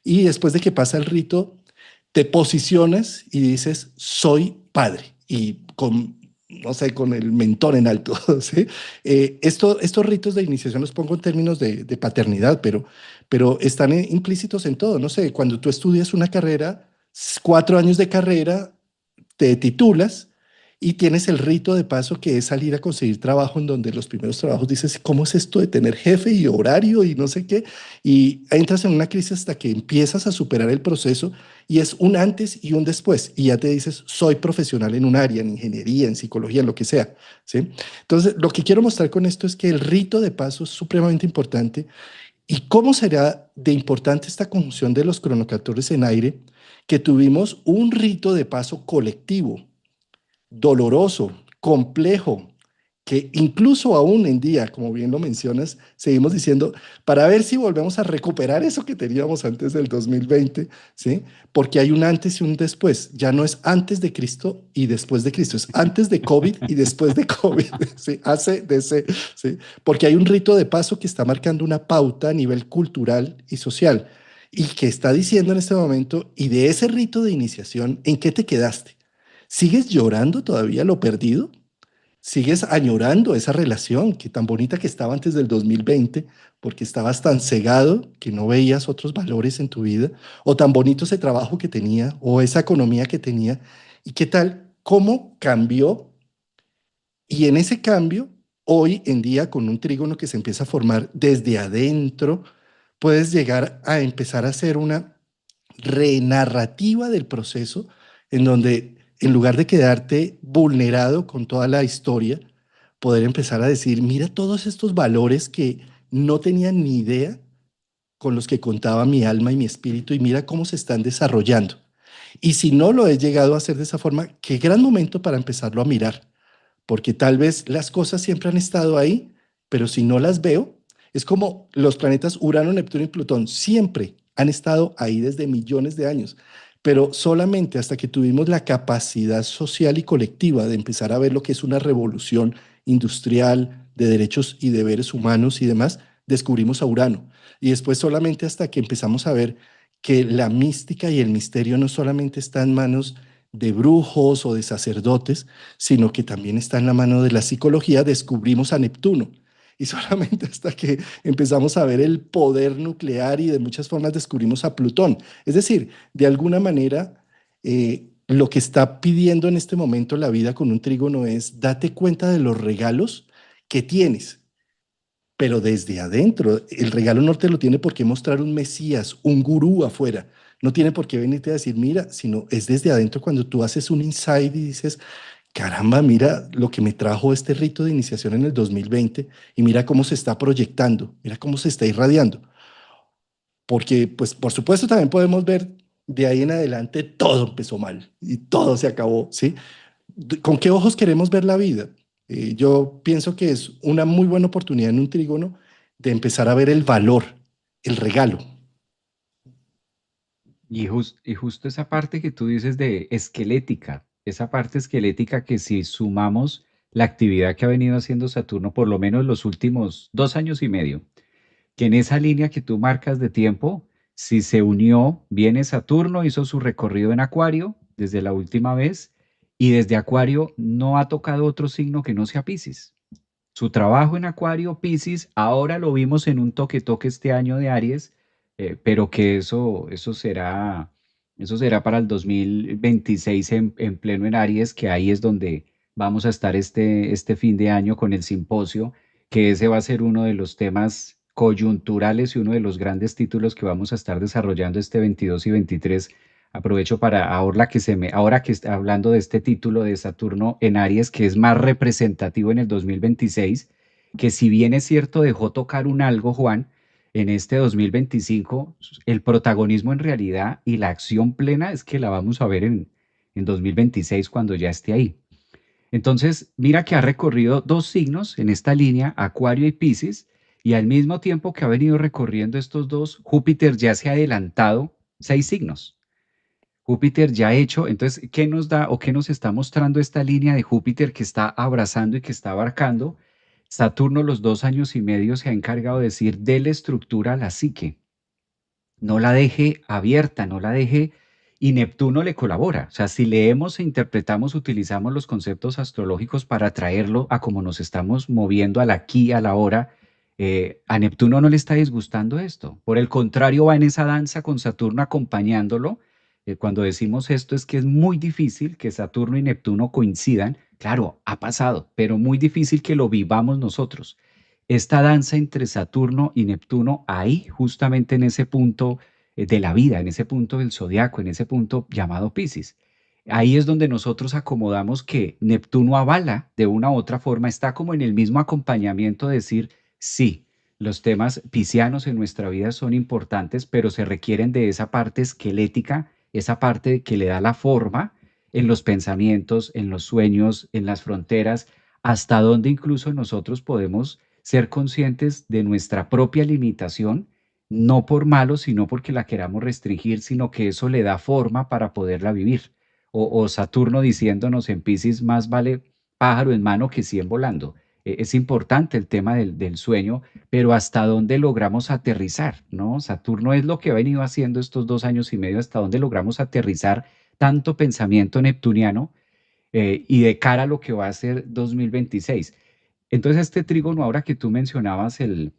Speaker 1: y después de que pasa el rito, te posicionas y dices, soy padre. Y con no sé, con el mentón en alto, ¿sí? Estos ritos de iniciación los pongo en términos de paternidad, pero están implícitos en todo, no sé, cuando tú estudias una carrera, 4 años de carrera, te titulas y tienes el rito de paso que es salir a conseguir trabajo en donde los primeros trabajos dices, ¿cómo es esto de tener jefe y horario y no sé qué? Y entras en una crisis hasta que empiezas a superar el proceso y es un antes y un después y ya te dices, soy profesional en un área, en ingeniería, en psicología, en lo que sea, ¿sí? Entonces, lo que quiero mostrar con esto es que el rito de paso es supremamente importante. ¿Y cómo será de importante esta conjunción de los cronocaptores en aire que tuvimos un rito de paso colectivo, doloroso, complejo, que incluso aún en día, como bien lo mencionas, seguimos diciendo, para ver si volvemos a recuperar eso que teníamos antes del 2020, ¿sí? Porque hay un antes y un después. Ya no es antes de Cristo y después de Cristo, es antes de COVID y después de COVID, ¿sí? ACDC, ¿sí? Porque hay un rito de paso que está marcando una pauta a nivel cultural y social y que está diciendo en este momento, y de ese rito de iniciación, ¿en qué te quedaste? ¿Sigues llorando todavía lo perdido? ¿Sigues añorando esa relación que tan bonita que estaba antes del 2020 porque estabas tan cegado que no veías otros valores en tu vida? ¿O tan bonito ese trabajo que tenía o esa economía que tenía? ¿Y qué tal? ¿Cómo cambió? Y en ese cambio, hoy en día, con un trígono que se empieza a formar desde adentro, puedes llegar a empezar a hacer una renarrativa del proceso en donde en lugar de quedarte vulnerado con toda la historia, poder empezar a decir, mira todos estos valores que no tenía ni idea con los que contaba mi alma y mi espíritu y mira cómo se están desarrollando. Y si no lo he llegado a hacer de esa forma, qué gran momento para empezarlo a mirar, porque tal vez las cosas siempre han estado ahí, pero si no las veo, es como los planetas Urano, Neptuno y Plutón, siempre han estado ahí desde millones de años, pero solamente hasta que tuvimos la capacidad social y colectiva de empezar a ver lo que es una revolución industrial de derechos y deberes humanos y demás, descubrimos a Urano. Y después solamente hasta que empezamos a ver que la mística y el misterio no solamente está en manos de brujos o de sacerdotes, sino que también está en la mano de la psicología, descubrimos a Neptuno. Y solamente hasta que empezamos a ver el poder nuclear y de muchas formas descubrimos a Plutón. Es decir, de alguna manera, lo que está pidiendo en este momento la vida con un trígono es date cuenta de los regalos que tienes, pero desde adentro. El regalo no te lo tiene por qué mostrar un mesías, un gurú afuera. No tiene por qué venirte a decir, mira, sino es desde adentro cuando tú haces un insight y dices, caramba, mira lo que me trajo este rito de iniciación en el 2020 y mira cómo se está proyectando, mira cómo se está irradiando. Porque, pues, por supuesto, también podemos ver de ahí en adelante todo empezó mal y todo se acabó, ¿sí? ¿Con qué ojos queremos ver la vida? Yo pienso que es una muy buena oportunidad en un trígono de empezar a ver el valor, el regalo.
Speaker 2: Y justo esa parte que tú dices de esquelética, esa parte esquelética que si sumamos la actividad que ha venido haciendo Saturno por lo menos los últimos 2 años y medio, que en esa línea que tú marcas de tiempo, si se unió, viene Saturno, hizo su recorrido en Acuario desde la última vez y desde Acuario no ha tocado otro signo que no sea Piscis. Su trabajo en Acuario, Piscis, ahora lo vimos en un toque-toque este año de Aries, pero que eso será para el 2026 en pleno en Aries, que ahí es donde vamos a estar este fin de año con el simposio, que ese va a ser uno de los temas coyunturales y uno de los grandes títulos que vamos a estar desarrollando este 22 y 23. Aprovecho para ahora que está hablando de este título de Saturno en Aries, que es más representativo en el 2026, que si bien es cierto dejó tocar un algo, Juan, en este 2025, el protagonismo en realidad y la acción plena es que la vamos a ver en 2026 cuando ya esté ahí. Entonces, mira que ha recorrido dos signos en esta línea, Acuario y Piscis, y al mismo tiempo que ha venido recorriendo estos dos, Júpiter ya se ha adelantado 6 signos. Júpiter ya hecho, entonces, ¿qué nos da o qué nos está mostrando esta línea de Júpiter que está abrazando y que está abarcando? Saturno los 2 años y medio se ha encargado de decir, déle estructura a la psique, no la deje abierta, no la deje y Neptuno le colabora. O sea, si leemos e interpretamos, utilizamos los conceptos astrológicos para traerlo a cómo nos estamos moviendo al aquí, a la hora, a Neptuno no le está disgustando esto. Por el contrario, va en esa danza con Saturno acompañándolo. Cuando decimos esto es que es muy difícil que Saturno y Neptuno coincidan. Claro, ha pasado, pero muy difícil que lo vivamos nosotros. Esta danza entre Saturno y Neptuno, ahí, justamente en ese punto de la vida, en ese punto del zodiaco, en ese punto llamado Piscis. Ahí es donde nosotros acomodamos que Neptuno avala de una u otra forma, está como en el mismo acompañamiento de decir, sí, los temas piscianos en nuestra vida son importantes, pero se requieren de esa parte esquelética, esa parte que le da la forma en los pensamientos, en los sueños, en las fronteras, hasta donde incluso nosotros podemos ser conscientes de nuestra propia limitación, no por malo, sino porque la queramos restringir, sino que eso le da forma para poderla vivir. O Saturno diciéndonos en Piscis, más vale pájaro en mano que 100 volando. Es importante el tema del sueño, pero hasta dónde logramos aterrizar, ¿no? Saturno es lo que ha venido haciendo estos 2 años y medio, hasta dónde logramos aterrizar tanto pensamiento neptuniano y de cara a lo que va a ser 2026. Entonces, este trígono, ahora que tú mencionabas el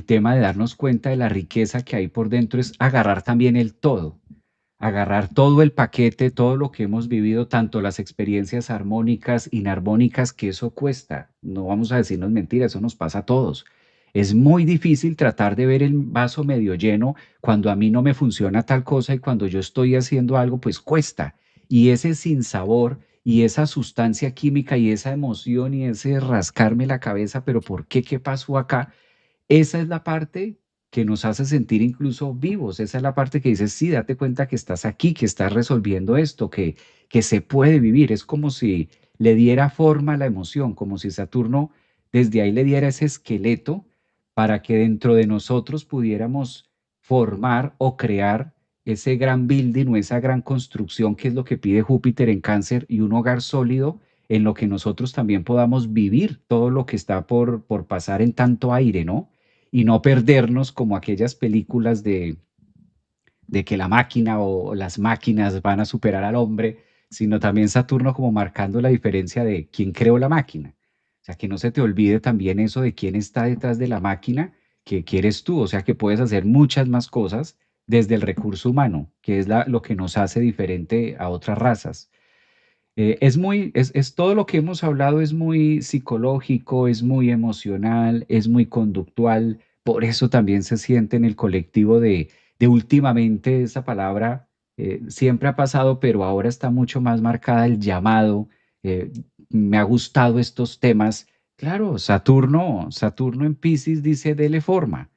Speaker 2: tema de darnos cuenta de la riqueza que hay por dentro, es agarrar también el todo, agarrar todo el paquete, todo lo que hemos vivido, tanto las experiencias armónicas, inarmónicas, que eso cuesta. No vamos a decirnos mentiras, eso nos pasa a todos. Es muy difícil tratar de ver el vaso medio lleno cuando a mí no me funciona tal cosa y cuando yo estoy haciendo algo, pues cuesta. Y ese sinsabor y esa sustancia química y esa emoción y ese rascarme la cabeza, pero ¿por qué? ¿Qué pasó acá? Esa es la parte que nos hace sentir incluso vivos. Esa es la parte que dices, sí, date cuenta que estás aquí, que estás resolviendo esto, que se puede vivir. Es como si le diera forma a la emoción, como si Saturno desde ahí le diera ese esqueleto para que dentro de nosotros pudiéramos formar o crear ese gran building o esa gran construcción que es lo que pide Júpiter en Cáncer y un hogar sólido en lo que nosotros también podamos vivir todo lo que está por pasar en tanto aire, ¿no? Y no perdernos como aquellas películas de que la máquina o las máquinas van a superar al hombre, sino también Saturno como marcando la diferencia de quién creó la máquina. O sea, que no se te olvide también eso de quién está detrás de la máquina que eres tú. O sea, que puedes hacer muchas más cosas desde el recurso humano, que es lo que nos hace diferente a otras razas. Es todo lo que hemos hablado es muy psicológico, es muy emocional, es muy conductual, por eso también se siente en el colectivo de últimamente esa palabra siempre ha pasado, pero ahora está mucho más marcada el llamado. eh, Me ha gustado estos temas. Claro, Saturno en Piscis dice dele forma.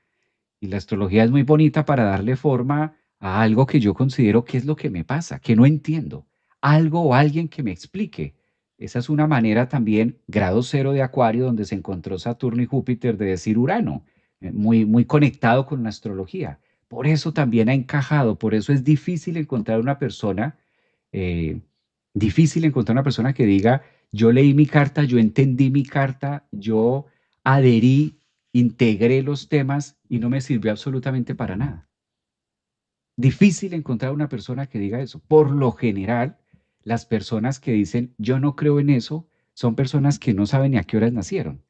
Speaker 2: Y la astrología es muy bonita para darle forma a algo que yo considero que es lo que me pasa, que no entiendo. Algo o alguien que me explique. Esa es una manera también, grado cero de Acuario, donde se encontró Saturno y Júpiter, de decir Urano, muy, muy conectado con la astrología. Por eso también ha encajado, por eso es eh, difícil encontrar una persona que diga, yo leí mi carta, yo entendí mi carta, yo adherí, integré los temas y no me sirvió absolutamente para nada. Difícil encontrar una persona que diga eso. Por lo general, las personas que dicen yo no creo en eso son personas que no saben ni a qué horas nacieron.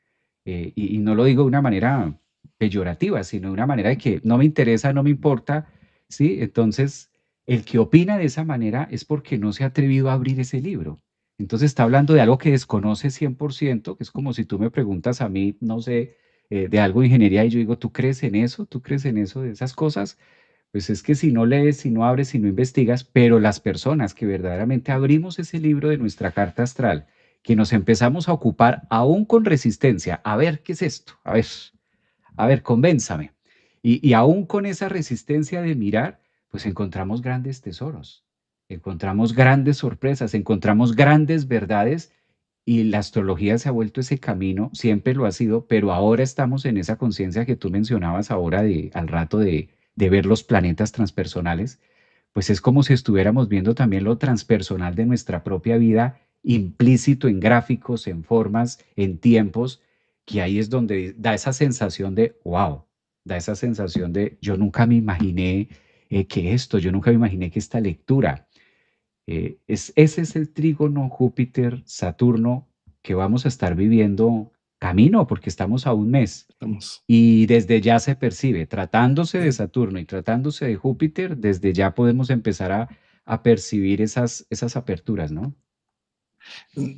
Speaker 2: Y no lo digo de una manera peyorativa, sino de una manera de que no me interesa, no me importa, ¿sí? Entonces, el que opina de esa manera es porque no se ha atrevido a abrir ese libro. Entonces está hablando de algo que desconoce 100%, que es como si tú me preguntas a mí, no sé, de algo de ingeniería y yo digo, ¿tú crees en eso? ¿Tú crees en eso, de esas cosas? Pues es que si no lees, si no abres, si no investigas, pero las personas que verdaderamente abrimos ese libro de nuestra carta astral, que nos empezamos a ocupar aún con resistencia, a ver, ¿qué es esto? A ver, convénzame. Y aún con esa resistencia de mirar, pues encontramos grandes tesoros, encontramos grandes sorpresas, encontramos grandes verdades y la astrología se ha vuelto ese camino, siempre lo ha sido, pero ahora estamos en esa conciencia que tú mencionabas ahora al rato de ver los planetas transpersonales, pues es como si estuviéramos viendo también lo transpersonal de nuestra propia vida, implícito en gráficos, en formas, en tiempos, que ahí es donde da esa sensación de, wow, da esa sensación de, yo nunca me imaginé que esto, yo nunca me imaginé que esta lectura. Ese es el trígono Júpiter-Saturno que vamos a estar viviendo camino, porque estamos a un mes.
Speaker 1: Vamos.
Speaker 2: Y desde ya se percibe, tratándose de
Speaker 1: eh,
Speaker 2: Saturno y tratándose de Júpiter, desde ya podemos empezar a percibir esas aperturas, ¿no?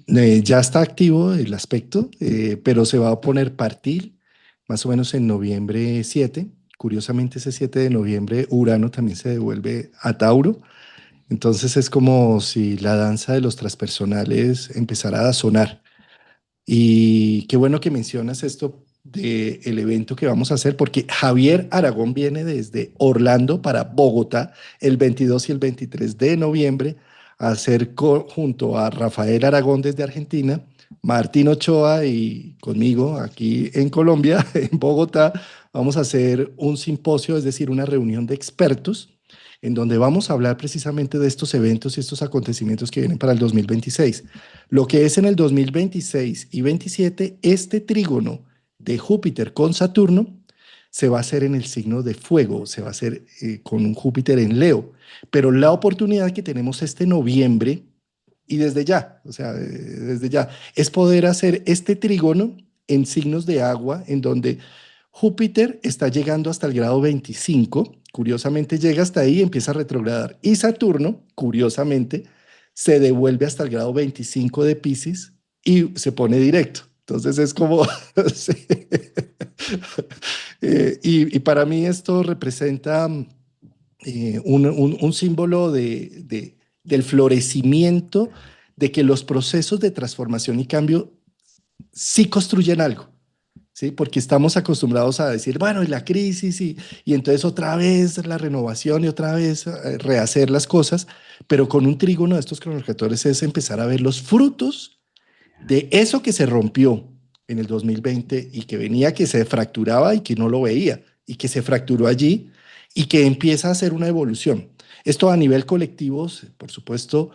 Speaker 1: ya está activo el aspecto, pero se va a poner partil más o menos en noviembre 7. Curiosamente, ese 7 de noviembre, Urano también se devuelve a Tauro. Entonces es como si la danza de los transpersonales empezara a sonar. Y qué bueno que mencionas esto del evento que vamos a hacer, porque Javier Aragón viene desde Orlando para Bogotá el 22 y el 23 de noviembre a hacer junto a Rafael Aragón desde Argentina, Martín Ochoa y conmigo aquí en Colombia, en Bogotá, vamos a hacer un simposio, es decir, una reunión de expertos en donde vamos a hablar precisamente de estos eventos y estos acontecimientos que vienen para el 2026. Lo que es en el 2026 y 27, este trígono de Júpiter con Saturno se va a hacer en el signo de fuego, se va a hacer con un Júpiter en Leo. Pero la oportunidad que tenemos este noviembre y desde ya, o sea, desde ya, es poder hacer este trígono en signos de agua, en donde Júpiter está llegando hasta el grado 25, curiosamente llega hasta ahí y empieza a retrogradar, y Saturno, curiosamente, se devuelve hasta el grado 25 de Pisces y se pone directo. Entonces es como, sí. Y para mí esto representa un símbolo del florecimiento, de que los procesos de transformación y cambio sí construyen algo, ¿sí? Porque estamos acostumbrados a decir, bueno, y la crisis, y entonces otra vez la renovación y otra vez rehacer las cosas, pero con un trígono de estos cronometradores es empezar a ver los frutos de eso que se rompió en el 2020 y que venía, que se fracturaba y que no lo veía, y que se fracturó allí y que empieza a hacer una evolución. Esto a nivel colectivo, por supuesto,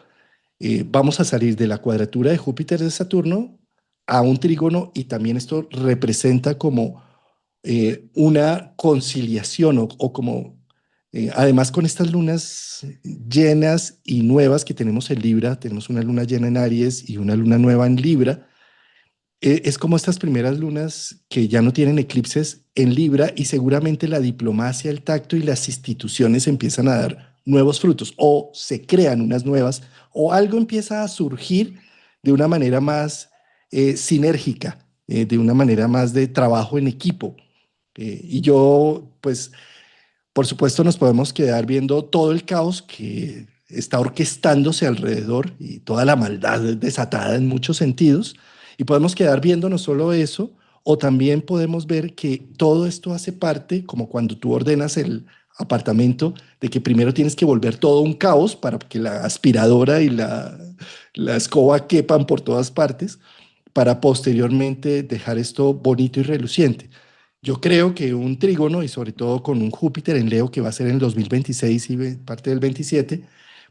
Speaker 1: vamos a salir de la cuadratura de Júpiter de Saturno a un trígono, y también esto representa como una conciliación o como, además con estas lunas llenas y nuevas que tenemos en Libra, tenemos una luna llena en Aries y una luna nueva en Libra, es como estas primeras lunas que ya no tienen eclipses en Libra, y seguramente la diplomacia, el tacto y las instituciones empiezan a dar nuevos frutos o se crean unas nuevas o algo empieza a surgir de una manera más sinérgica, de una manera más de trabajo en equipo. Y yo, pues, por supuesto, nos podemos quedar viendo todo el caos que está orquestándose alrededor y toda la maldad desatada en muchos sentidos. Y podemos quedar viendo no solo eso, o también podemos ver que todo esto hace parte, como cuando tú ordenas el apartamento, de que primero tienes que volver todo un caos para que la aspiradora y la escoba quepan por todas partes, para posteriormente dejar esto bonito y reluciente. Yo creo que un trígono, y sobre todo con un Júpiter en Leo que va a ser en el 2026 y parte del 27,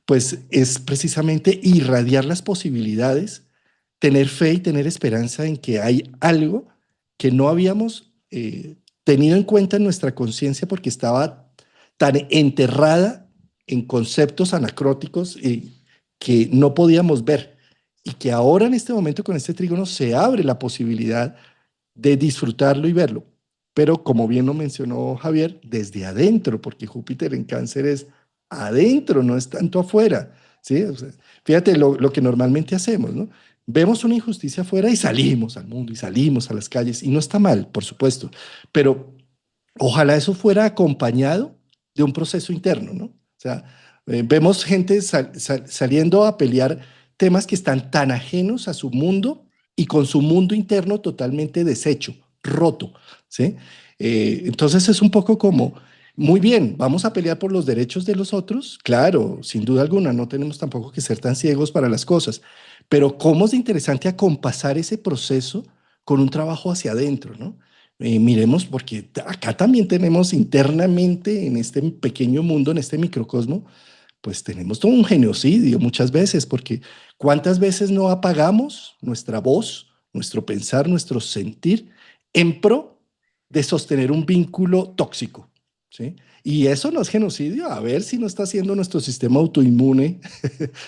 Speaker 1: pues es precisamente irradiar las posibilidades, tener fe y tener esperanza en que hay algo que no habíamos tenido en cuenta en nuestra conciencia porque estaba tan enterrada en conceptos anacróticos que no podíamos ver, y que ahora en este momento con este trígono se abre la posibilidad de disfrutarlo y verlo. Pero como bien lo mencionó Javier, desde adentro, porque Júpiter en Cáncer es adentro, no es tanto afuera. ¿Sí? O sea, fíjate lo que normalmente hacemos, ¿no? Vemos una injusticia afuera y salimos al mundo y salimos a las calles, y no está mal, por supuesto, pero ojalá eso fuera acompañado de un proceso interno, ¿no? O sea, vemos gente saliendo a pelear temas que están tan ajenos a su mundo y con su mundo interno totalmente deshecho, roto, ¿sí? Entonces es un poco como, muy bien, vamos a pelear por los derechos de los otros, claro, sin duda alguna, no tenemos tampoco que ser tan ciegos para las cosas, pero cómo es interesante acompasar ese proceso con un trabajo hacia adentro, ¿no? Miremos, porque acá también tenemos internamente en este pequeño mundo, en este microcosmo, pues tenemos todo un genocidio muchas veces, porque ¿cuántas veces no apagamos nuestra voz, nuestro pensar, nuestro sentir en pro de sostener un vínculo tóxico? ¿sí? Y eso no es genocidio, a ver si no está haciendo nuestro sistema autoinmune,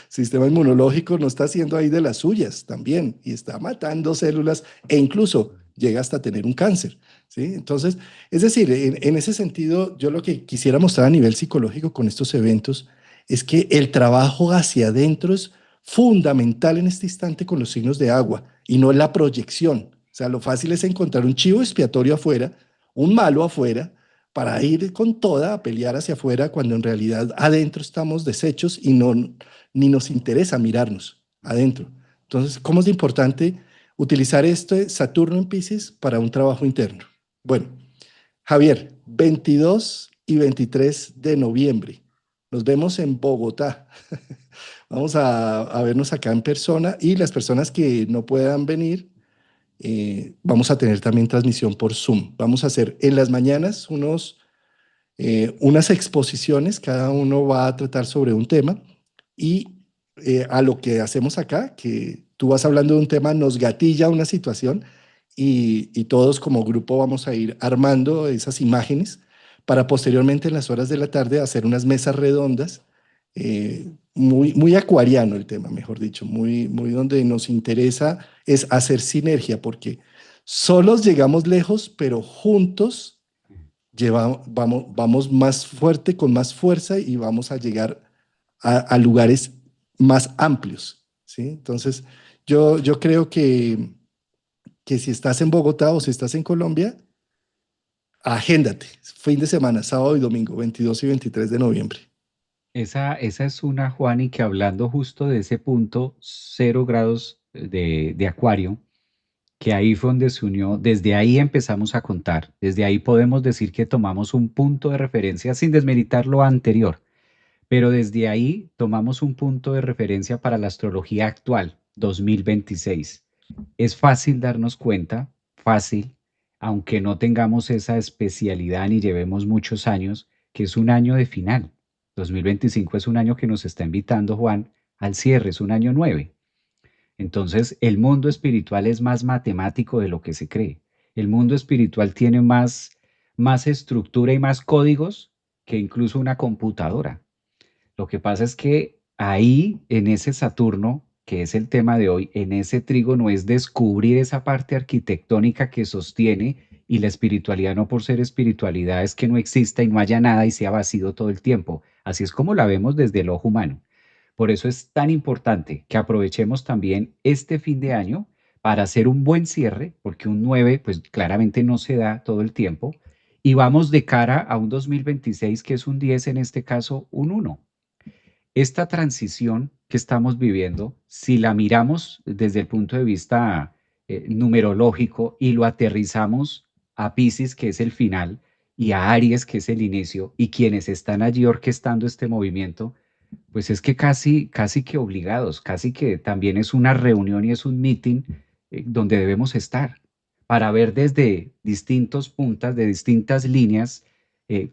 Speaker 1: sistema inmunológico, no está haciendo ahí de las suyas también, y está matando células e incluso llega hasta tener un cáncer, ¿sí? Entonces, es decir, en ese sentido, yo lo que quisiera mostrar a nivel psicológico con estos eventos es que el trabajo hacia adentro es fundamental en este instante con los signos de agua y no la proyección. O sea, lo fácil es encontrar un chivo expiatorio afuera, un malo afuera, para ir con toda a pelear hacia afuera cuando en realidad adentro estamos deshechos y no, ni nos interesa mirarnos adentro. Entonces, ¿cómo es de importante utilizar este Saturno en Pisces para un trabajo interno? Bueno, Javier, 22 y 23 de noviembre. Nos vemos en Bogotá. Vamos a vernos acá en persona y las personas que no puedan venir, vamos a tener también transmisión por Zoom. Vamos a hacer en las mañanas unas exposiciones, cada uno va a tratar sobre un tema y a lo que hacemos acá, que tú vas hablando de un tema, nos gatilla una situación y todos como grupo vamos a ir armando esas imágenes para posteriormente en las horas de la tarde hacer unas mesas redondas, muy acuariano el tema, mejor dicho, muy donde nos interesa es hacer sinergia, porque solos llegamos lejos, pero juntos vamos más fuerte, con más fuerza y vamos a llegar a lugares más amplios, ¿sí? Entonces, yo creo que si estás en Bogotá o si estás en Colombia, agéndate, fin de semana, sábado y domingo, 22 y 23 de noviembre.
Speaker 2: Esa es una, Juan, y que hablando justo de ese punto, 0 grados de Acuario, que ahí fue donde se unió, desde ahí empezamos a contar, desde ahí podemos decir que tomamos un punto de referencia sin desmeritar lo anterior, pero desde ahí tomamos un punto de referencia para la astrología actual, 2026. Es fácil darnos cuenta, fácil, aunque no tengamos esa especialidad ni llevemos muchos años, que es un año de final. 2025 es un año que nos está invitando, Juan, al cierre, es un año 9. Entonces, el mundo espiritual es más matemático de lo que se cree. El mundo espiritual tiene más estructura y más códigos que incluso una computadora. Lo que pasa es que ahí, en ese Saturno, que es el tema de hoy, en ese trígono es descubrir esa parte arquitectónica que sostiene y la espiritualidad no por ser espiritualidad es que no exista y no haya nada y sea vacío todo el tiempo. Así es como la vemos desde el ojo humano. Por eso es tan importante que aprovechemos también este fin de año para hacer un buen cierre, porque un 9 pues claramente no se da todo el tiempo, y vamos de cara a un 2026 que es un 10 en este caso un 1. Esta transición que estamos viviendo, si la miramos desde el punto de vista numerológico y lo aterrizamos a Pisces, que es el final, y a Aries, que es el inicio, y quienes están allí orquestando este movimiento, pues es que casi que obligados, casi que también es una reunión y es un meeting donde debemos estar para ver desde distintos puntas, de distintas líneas,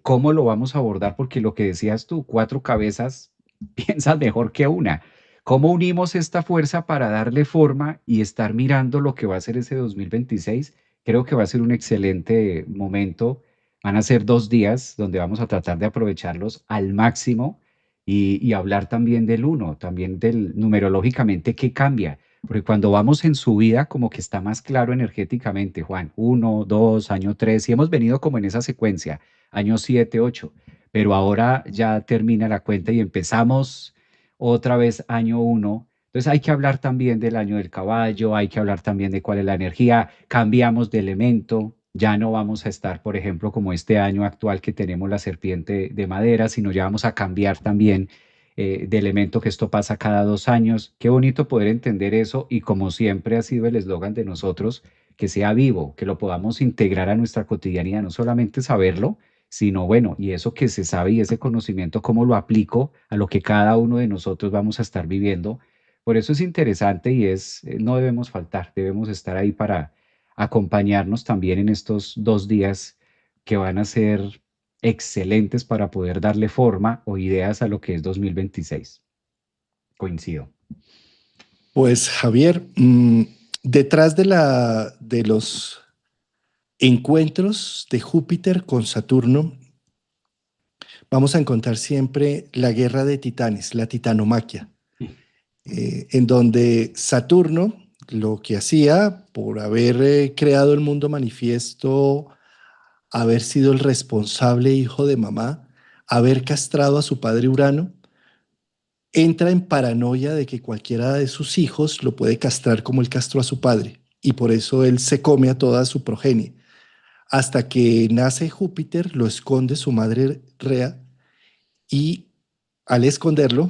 Speaker 2: cómo lo vamos a abordar, porque lo que decías tú, 4 cabezas piensas mejor que una. ¿Cómo unimos esta fuerza para darle forma y estar mirando lo que va a ser ese 2026? Creo que va a ser un excelente momento. Van a ser 2 días donde vamos a tratar de aprovecharlos al máximo y hablar también del uno, también del numerológicamente qué cambia. Porque cuando vamos en subida, como que está más claro energéticamente, Juan, 1, 2, año 3, y hemos venido como en esa secuencia, año 7, 8, pero ahora ya termina la cuenta y empezamos otra vez año 1. Entonces hay que hablar también del año del caballo, hay que hablar también de cuál es la energía, cambiamos de elemento, ya no vamos a estar, por ejemplo, como este año actual que tenemos la serpiente de madera, sino ya vamos a cambiar también de elemento, que esto pasa cada 2 años. Qué bonito poder entender eso y como siempre ha sido el eslogan de nosotros, que sea vivo, que lo podamos integrar a nuestra cotidianidad, no solamente saberlo, sino bueno, y eso que se sabe y ese conocimiento, cómo lo aplico a lo que cada uno de nosotros vamos a estar viviendo. Por eso es interesante y no debemos faltar, debemos estar ahí para acompañarnos también en estos 2 días que van a ser excelentes para poder darle forma o ideas a lo que es 2026. Coincido.
Speaker 1: Pues Javier, detrás de los encuentros de Júpiter con Saturno vamos a encontrar siempre la guerra de titanes, la titanomaquia, en donde Saturno lo que hacía por haber creado el mundo manifiesto, haber sido el responsable hijo de mamá, haber castrado a su padre Urano, entra en paranoia de que cualquiera de sus hijos lo puede castrar como él castró a su padre, y por eso él se come a toda su progenie. Hasta que nace Júpiter, lo esconde su madre Rea, y al esconderlo,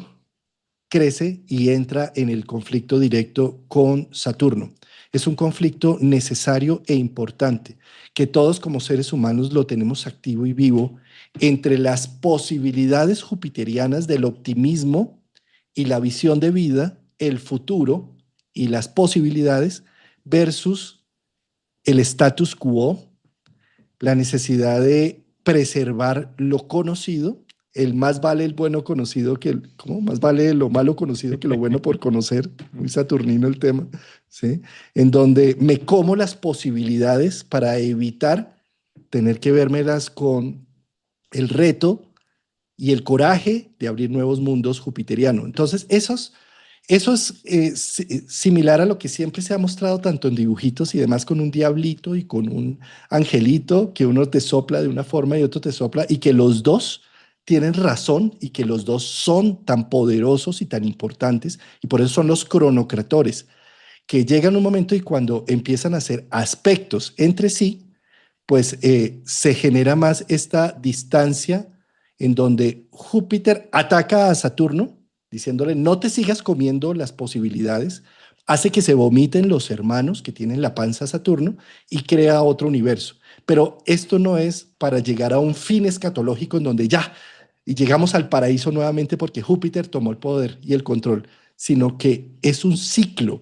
Speaker 1: crece y entra en el conflicto directo con Saturno. Es un conflicto necesario e importante, que todos como seres humanos lo tenemos activo y vivo entre las posibilidades jupiterianas del optimismo y la visión de vida, el futuro y las posibilidades versus el status quo, la necesidad de preservar lo conocido, el más vale el bueno conocido que el, ¿cómo? Más vale lo malo conocido que lo bueno por conocer, muy saturnino el tema, ¿sí? En donde me como las posibilidades para evitar tener que vérmelas con el reto y el coraje de abrir nuevos mundos jupiterianos. Entonces, eso es similar a lo que siempre se ha mostrado tanto en dibujitos y demás con un diablito y con un angelito que uno te sopla de una forma y otro te sopla y que los dos tienen razón y que los dos son tan poderosos y tan importantes y por eso son los cronocratores que llegan un momento y cuando empiezan a hacer aspectos entre sí, pues se genera más esta distancia en donde Júpiter ataca a Saturno, diciéndole, no te sigas comiendo las posibilidades, hace que se vomiten los hermanos que tienen la panza a Saturno y crea otro universo. Pero esto no es para llegar a un fin escatológico en donde ya, y llegamos al paraíso nuevamente porque Júpiter tomó el poder y el control, sino que es un ciclo.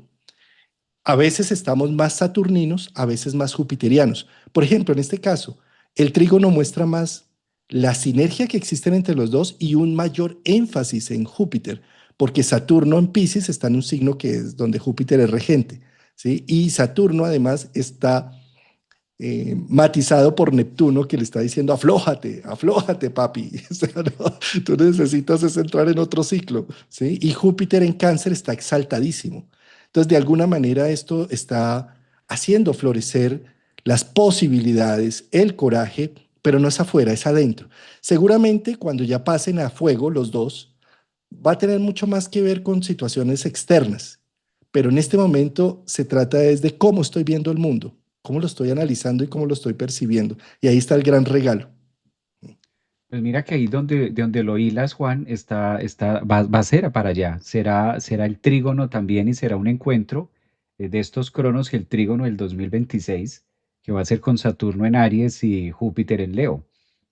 Speaker 1: A veces estamos más saturninos, a veces más jupiterianos. Por ejemplo, en este caso, el trígono muestra más la sinergia que existen entre los dos y un mayor énfasis en Júpiter, porque Saturno en Pisces está en un signo que es donde Júpiter es regente, ¿sí? Y Saturno además está matizado por Neptuno que le está diciendo, aflójate, aflójate, papi. O sea, no, tú necesitas es entrar en otro ciclo, ¿sí? Y Júpiter en Cáncer está exaltadísimo. Entonces, de alguna manera, esto está haciendo florecer las posibilidades, el coraje, pero no es afuera, es adentro. Seguramente cuando ya pasen a fuego los dos, va a tener mucho más que ver con situaciones externas, pero en este momento se trata es de cómo estoy viendo el mundo, cómo lo estoy analizando y cómo lo estoy percibiendo. Y ahí está el gran regalo.
Speaker 2: Pues mira que ahí de donde lo hilas, Juan, va a ser para allá. Será el trígono también y será un encuentro de estos cronos y el trígono del 2026, que va a ser con Saturno en Aries y Júpiter en Leo.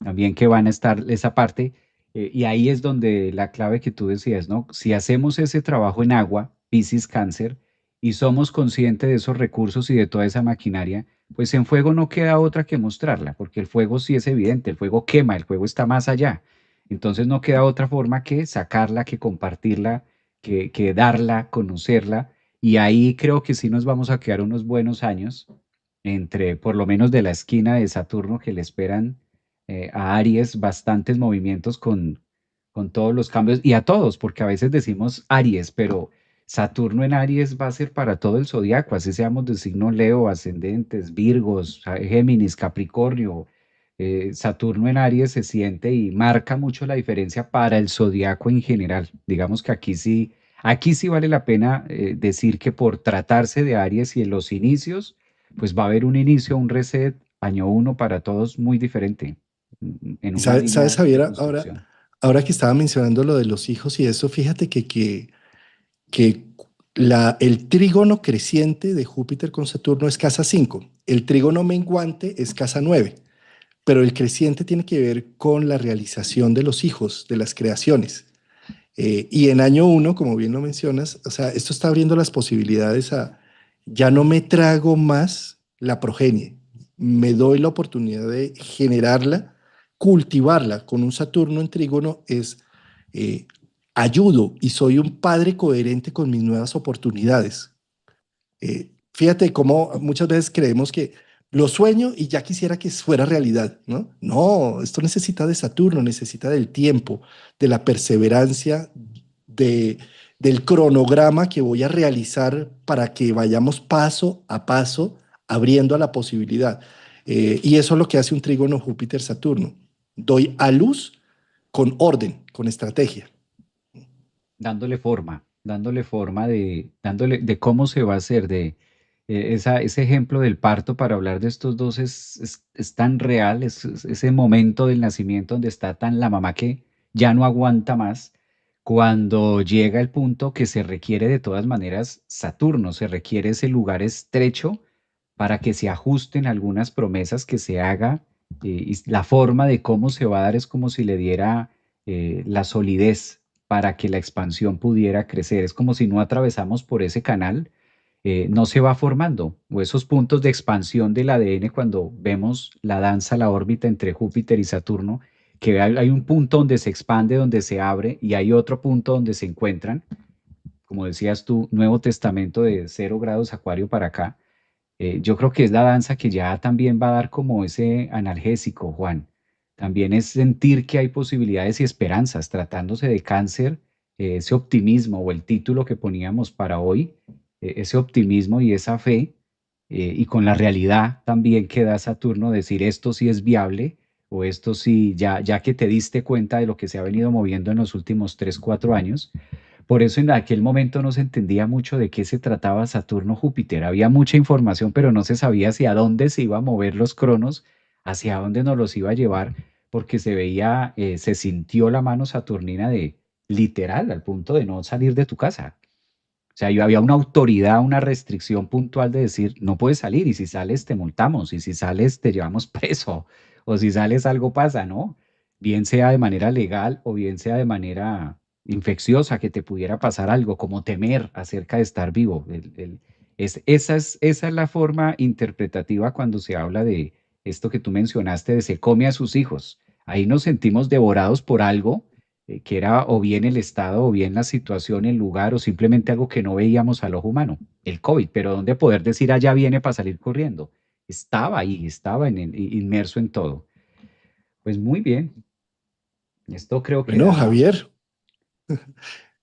Speaker 2: También que van a estar esa parte. Y ahí es donde la clave que tú decías, ¿no? Si hacemos ese trabajo en agua, Piscis, Cáncer, y somos conscientes de esos recursos y de toda esa maquinaria, pues en fuego no queda otra que mostrarla, porque el fuego sí es evidente, el fuego quema, el fuego está más allá. Entonces no queda otra forma que sacarla, que compartirla, que darla, conocerla. Y ahí creo que sí nos vamos a quedar unos buenos años entre, por lo menos de la esquina de Saturno, que le esperan a Aries bastantes movimientos con todos los cambios y a todos, porque a veces decimos Aries, pero Saturno en Aries va a ser para todo el zodiaco, así seamos de signo Leo, ascendentes, Virgos, Géminis, Capricornio. Saturno en Aries se siente y marca mucho la diferencia para el zodiaco en general. Digamos que aquí sí vale la pena decir que por tratarse de Aries y en los inicios, pues va a haber un inicio, un reset, año uno para todos muy diferente, en
Speaker 1: Y
Speaker 2: una
Speaker 1: sabes,
Speaker 2: línea de
Speaker 1: Javier,
Speaker 2: construcción.
Speaker 1: ahora que estaba mencionando lo de los hijos y eso, fíjate que el trígono creciente de Júpiter con Saturno es casa 5, el trígono menguante es casa 9, pero el creciente tiene que ver con la realización de los hijos, de las creaciones. Y en año uno, como bien lo mencionas, o sea, esto está abriendo las posibilidades a, ya no me trago más la progenie, me doy la oportunidad de generarla, cultivarla con un Saturno en trígono es eh, ayudo y soy un padre coherente con mis nuevas oportunidades. Fíjate cómo muchas veces creemos que lo sueño y ya quisiera que fuera realidad, ¿no? No, esto necesita de Saturno, necesita del tiempo, de la perseverancia, de, del cronograma que voy a realizar para que vayamos paso a paso abriendo a la posibilidad. Y eso es lo que hace un trígono Júpiter-Saturno. Doy a luz con orden, con estrategia.
Speaker 2: dándole forma de cómo se va a hacer, ese ejemplo del parto para hablar de estos dos es tan real, es ese momento del nacimiento donde está tan la mamá que ya no aguanta más, cuando llega el punto que se requiere de todas maneras Saturno, se requiere ese lugar estrecho para que se ajusten algunas promesas que se haga, y la forma de cómo se va a dar es como si le diera la solidez para que la expansión pudiera crecer. Es como si no atravesamos por ese canal, no se va formando, o esos puntos de expansión del ADN cuando vemos la danza, la órbita entre Júpiter y Saturno, que hay un punto donde se expande, donde se abre, y hay otro punto donde se encuentran, como decías tú, Nuevo Testamento de 0 grados Acuario para acá. Yo creo que es la danza que ya también va a dar como ese analgésico, Juan. También es sentir que hay posibilidades y esperanzas, tratándose de cáncer, ese optimismo o el título que poníamos para hoy, ese optimismo y esa fe, y con la realidad también que da Saturno, decir esto sí es viable o esto sí, ya que te diste cuenta de lo que se ha venido moviendo en los últimos 3, 4 años. Por eso en aquel momento no se entendía mucho de qué se trataba Saturno-Júpiter. Había mucha información, pero no se sabía hacia dónde se iba a mover los cronos, hacia dónde nos los iba a llevar, porque se veía, se sintió la mano saturnina de literal, al punto de no salir de tu casa. O sea, había una autoridad, una restricción puntual de decir, no puedes salir y si sales te multamos y si sales te llevamos preso o si sales algo pasa, ¿no? Bien sea de manera legal o bien sea de manera infecciosa, que te pudiera pasar algo, como temer acerca de estar vivo. Esa es la forma interpretativa cuando se habla de esto que tú mencionaste, de se come a sus hijos. Ahí nos sentimos devorados por algo, que era o bien el estado o bien la situación, el lugar o simplemente algo que no veíamos al ojo humano, el COVID, pero ¿dónde poder decir allá viene para salir corriendo? Estaba ahí, estaba inmerso en todo. Pues muy bien, esto creo que
Speaker 1: Bueno,
Speaker 2: da,
Speaker 1: Javier,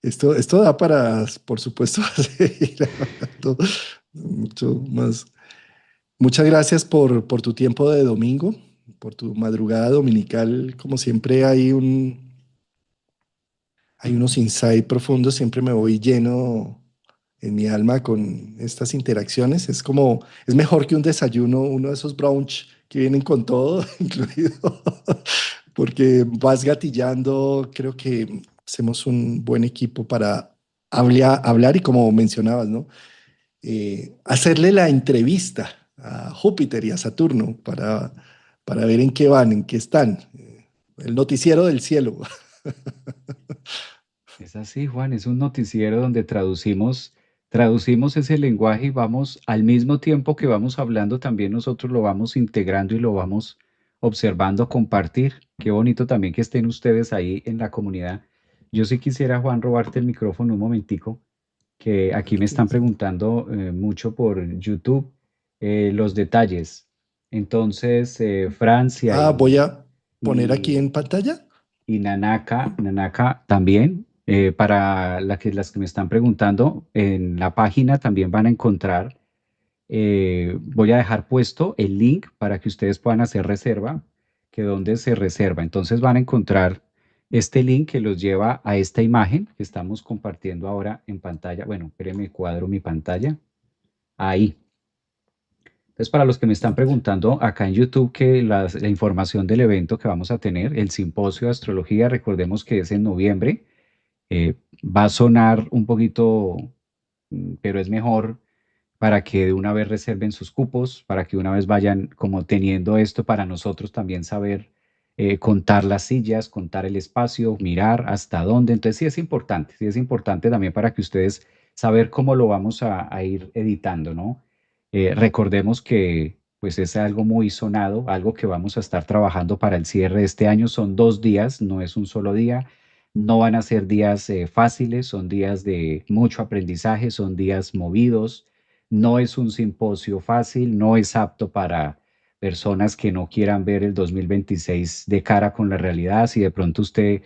Speaker 1: esto da para, por supuesto, seguir hablando mucho más. Muchas gracias por tu tiempo de domingo, por tu madrugada dominical. Como siempre hay unos insights profundos, siempre me voy lleno en mi alma con estas interacciones. Es mejor que un desayuno, uno de esos brunch que vienen con todo incluido, porque vas gatillando. Creo que hacemos un buen equipo para hablar y como mencionabas, ¿no? Hacerle la entrevista a Júpiter y a Saturno para ver en qué van, en qué están. El noticiero del cielo.
Speaker 2: es así, Juan, es un noticiero donde traducimos ese lenguaje y vamos, al mismo tiempo que vamos hablando, también nosotros lo vamos integrando y lo vamos observando, compartir. Qué bonito también que estén ustedes ahí en la comunidad. Yo sí quisiera, Juan, robarte el micrófono un momentico, que aquí
Speaker 1: Claro
Speaker 2: me
Speaker 1: que
Speaker 2: están
Speaker 1: sí.
Speaker 2: preguntando mucho por YouTube, los detalles. Entonces, Francia
Speaker 1: Voy a poner aquí
Speaker 2: y,
Speaker 1: en pantalla.
Speaker 2: y Nanaka también, para las que me están preguntando, en la página también van a encontrar, voy a dejar puesto el link para que ustedes puedan hacer reserva, que donde se reserva. Entonces van a encontrar este link que los lleva a esta imagen que estamos compartiendo ahora en pantalla. Bueno, espérenme, cuadro mi pantalla. Ahí. Entonces, para los que me están preguntando acá en YouTube que la información del evento que vamos a tener, el simposio de astrología, recordemos que es en noviembre. Va a sonar un poquito, pero es mejor para que de una vez reserven sus cupos, para que una vez vayan como teniendo esto para nosotros también saber, contar las sillas, contar el espacio, mirar hasta dónde. Entonces sí es importante también para que ustedes saber cómo lo vamos a ir editando, ¿no? Recordemos que pues es algo muy sonado, algo que vamos a estar trabajando para el cierre de este año. Son 2 días, no es un solo día. No van a ser días fáciles, son días de mucho aprendizaje, son días movidos, No es un simposio fácil, no es apto para personas que no quieran ver el 2026 de cara con la realidad. Si de pronto usted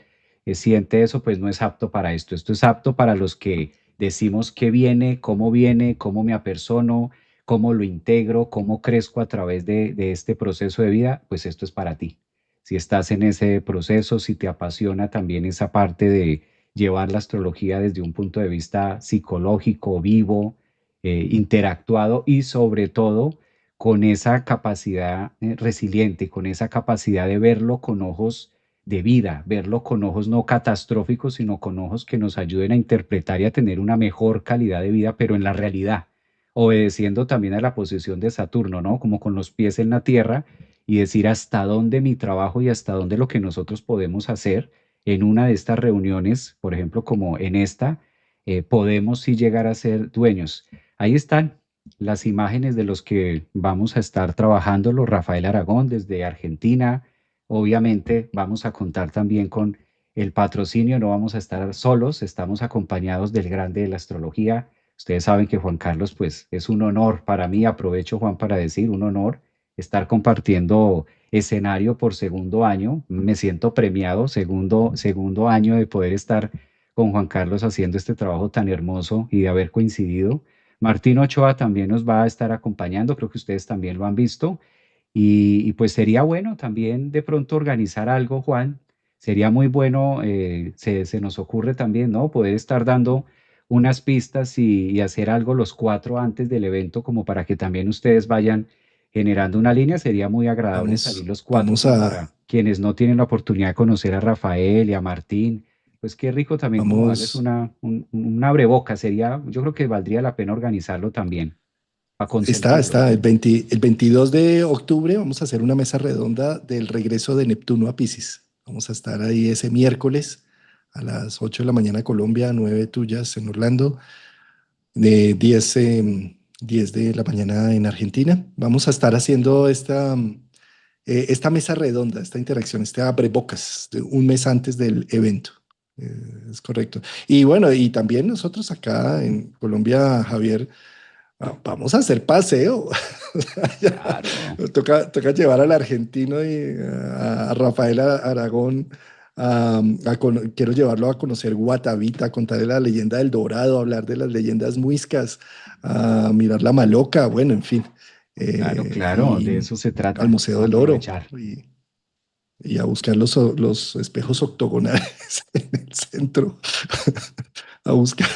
Speaker 2: siente eso, pues no es apto para esto. Esto es apto para los que decimos qué viene, cómo me apersono, cómo lo integro, cómo crezco a través de este proceso de vida, pues esto es para ti. Si estás en ese proceso, si te apasiona también esa parte de llevar la astrología desde un punto de vista psicológico, vivo, interactuado y sobre todo con esa capacidad resiliente, con esa capacidad de verlo con ojos de vida, verlo con ojos no catastróficos, sino con ojos que nos ayuden a interpretar y a tener una mejor calidad de vida, pero en la realidad, obedeciendo también a la posición de Saturno, ¿no? Como con los pies en la tierra y decir hasta dónde mi trabajo y hasta dónde lo que nosotros podemos hacer en una de estas reuniones, por ejemplo, como en esta, podemos sí llegar a ser dueños. Ahí están las imágenes de los que vamos a estar trabajando, los Rafael Aragón desde Argentina. Obviamente vamos a contar también con el patrocinio, no vamos a estar solos, estamos acompañados del grande de la astrología. Ustedes saben que Juan Carlos, pues es un honor para mí, aprovecho Juan para decir, un honor estar compartiendo escenario por segundo año. Me siento premiado, segundo año de poder estar con Juan Carlos haciendo este trabajo tan hermoso y de haber coincidido. Martín Ochoa también nos va a estar acompañando, creo que ustedes también lo han visto. Y pues sería bueno también de pronto organizar algo, Juan. Sería muy bueno, se nos ocurre también, ¿no? Poder estar dando unas pistas y hacer algo los cuatro antes del evento, como para que también ustedes vayan generando una línea. Sería muy agradable salir
Speaker 1: Vamos,
Speaker 2: los cuatro,
Speaker 1: vamos
Speaker 2: como para
Speaker 1: a,
Speaker 2: quienes no tienen la oportunidad de conocer a Rafael y a Martín. Pues qué rico también como darles
Speaker 1: vamos,
Speaker 2: un abreboca. Sería, yo creo que valdría la pena organizarlo también, para consentirlos.
Speaker 1: está, el 22 de octubre vamos a hacer una mesa redonda del regreso de Neptuno a Piscis. Vamos a estar ahí ese miércoles a las 8 de la mañana Colombia, 9 tuyas en Orlando, de 10 de la mañana en Argentina. Vamos a estar haciendo esta mesa redonda, esta interacción, este abrebocas, un mes antes del evento. Es correcto. Y bueno, y también nosotros acá en Colombia, Javier, vamos a hacer paseo. Ya,
Speaker 2: Claro.
Speaker 1: toca llevar al argentino y a Rafael Aragón. Quiero llevarlo a conocer Guatavita, a contarle la leyenda del Dorado, a hablar de las leyendas muiscas, a mirar la Maloca, bueno, en fin,
Speaker 2: Claro, claro, de
Speaker 1: y
Speaker 2: eso se
Speaker 1: al
Speaker 2: trata,
Speaker 1: Museo del Oro
Speaker 2: aprovechar.
Speaker 1: y a buscar los espejos octogonales en el centro, a buscar,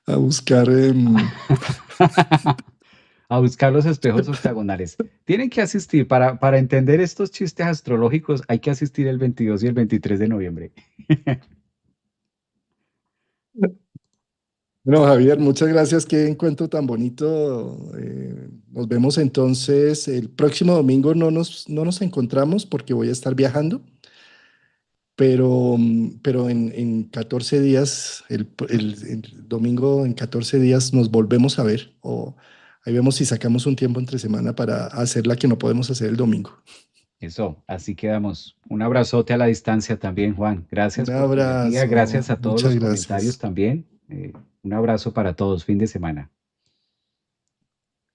Speaker 1: a buscar.
Speaker 2: A buscar los espejos octagonales. Tienen que asistir para entender estos chistes astrológicos, hay que asistir el 22 y el 23 de noviembre.
Speaker 1: Bueno, Javier, muchas gracias. Qué encuentro tan bonito. Nos vemos entonces el próximo domingo. No nos encontramos porque voy a estar viajando, pero en 14 días, el domingo en 14 días nos volvemos a ver. O ahí vemos si sacamos un tiempo entre semana para hacer la que no podemos hacer el domingo.
Speaker 2: Eso, así quedamos. Un abrazote a la distancia también, Juan.
Speaker 1: Un
Speaker 2: Gracias por tu energía,
Speaker 1: abrazo.
Speaker 2: gracias a todos
Speaker 1: Muchas
Speaker 2: los comentarios
Speaker 1: gracias.
Speaker 2: también. Un abrazo para todos, fin de semana.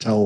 Speaker 1: Chao.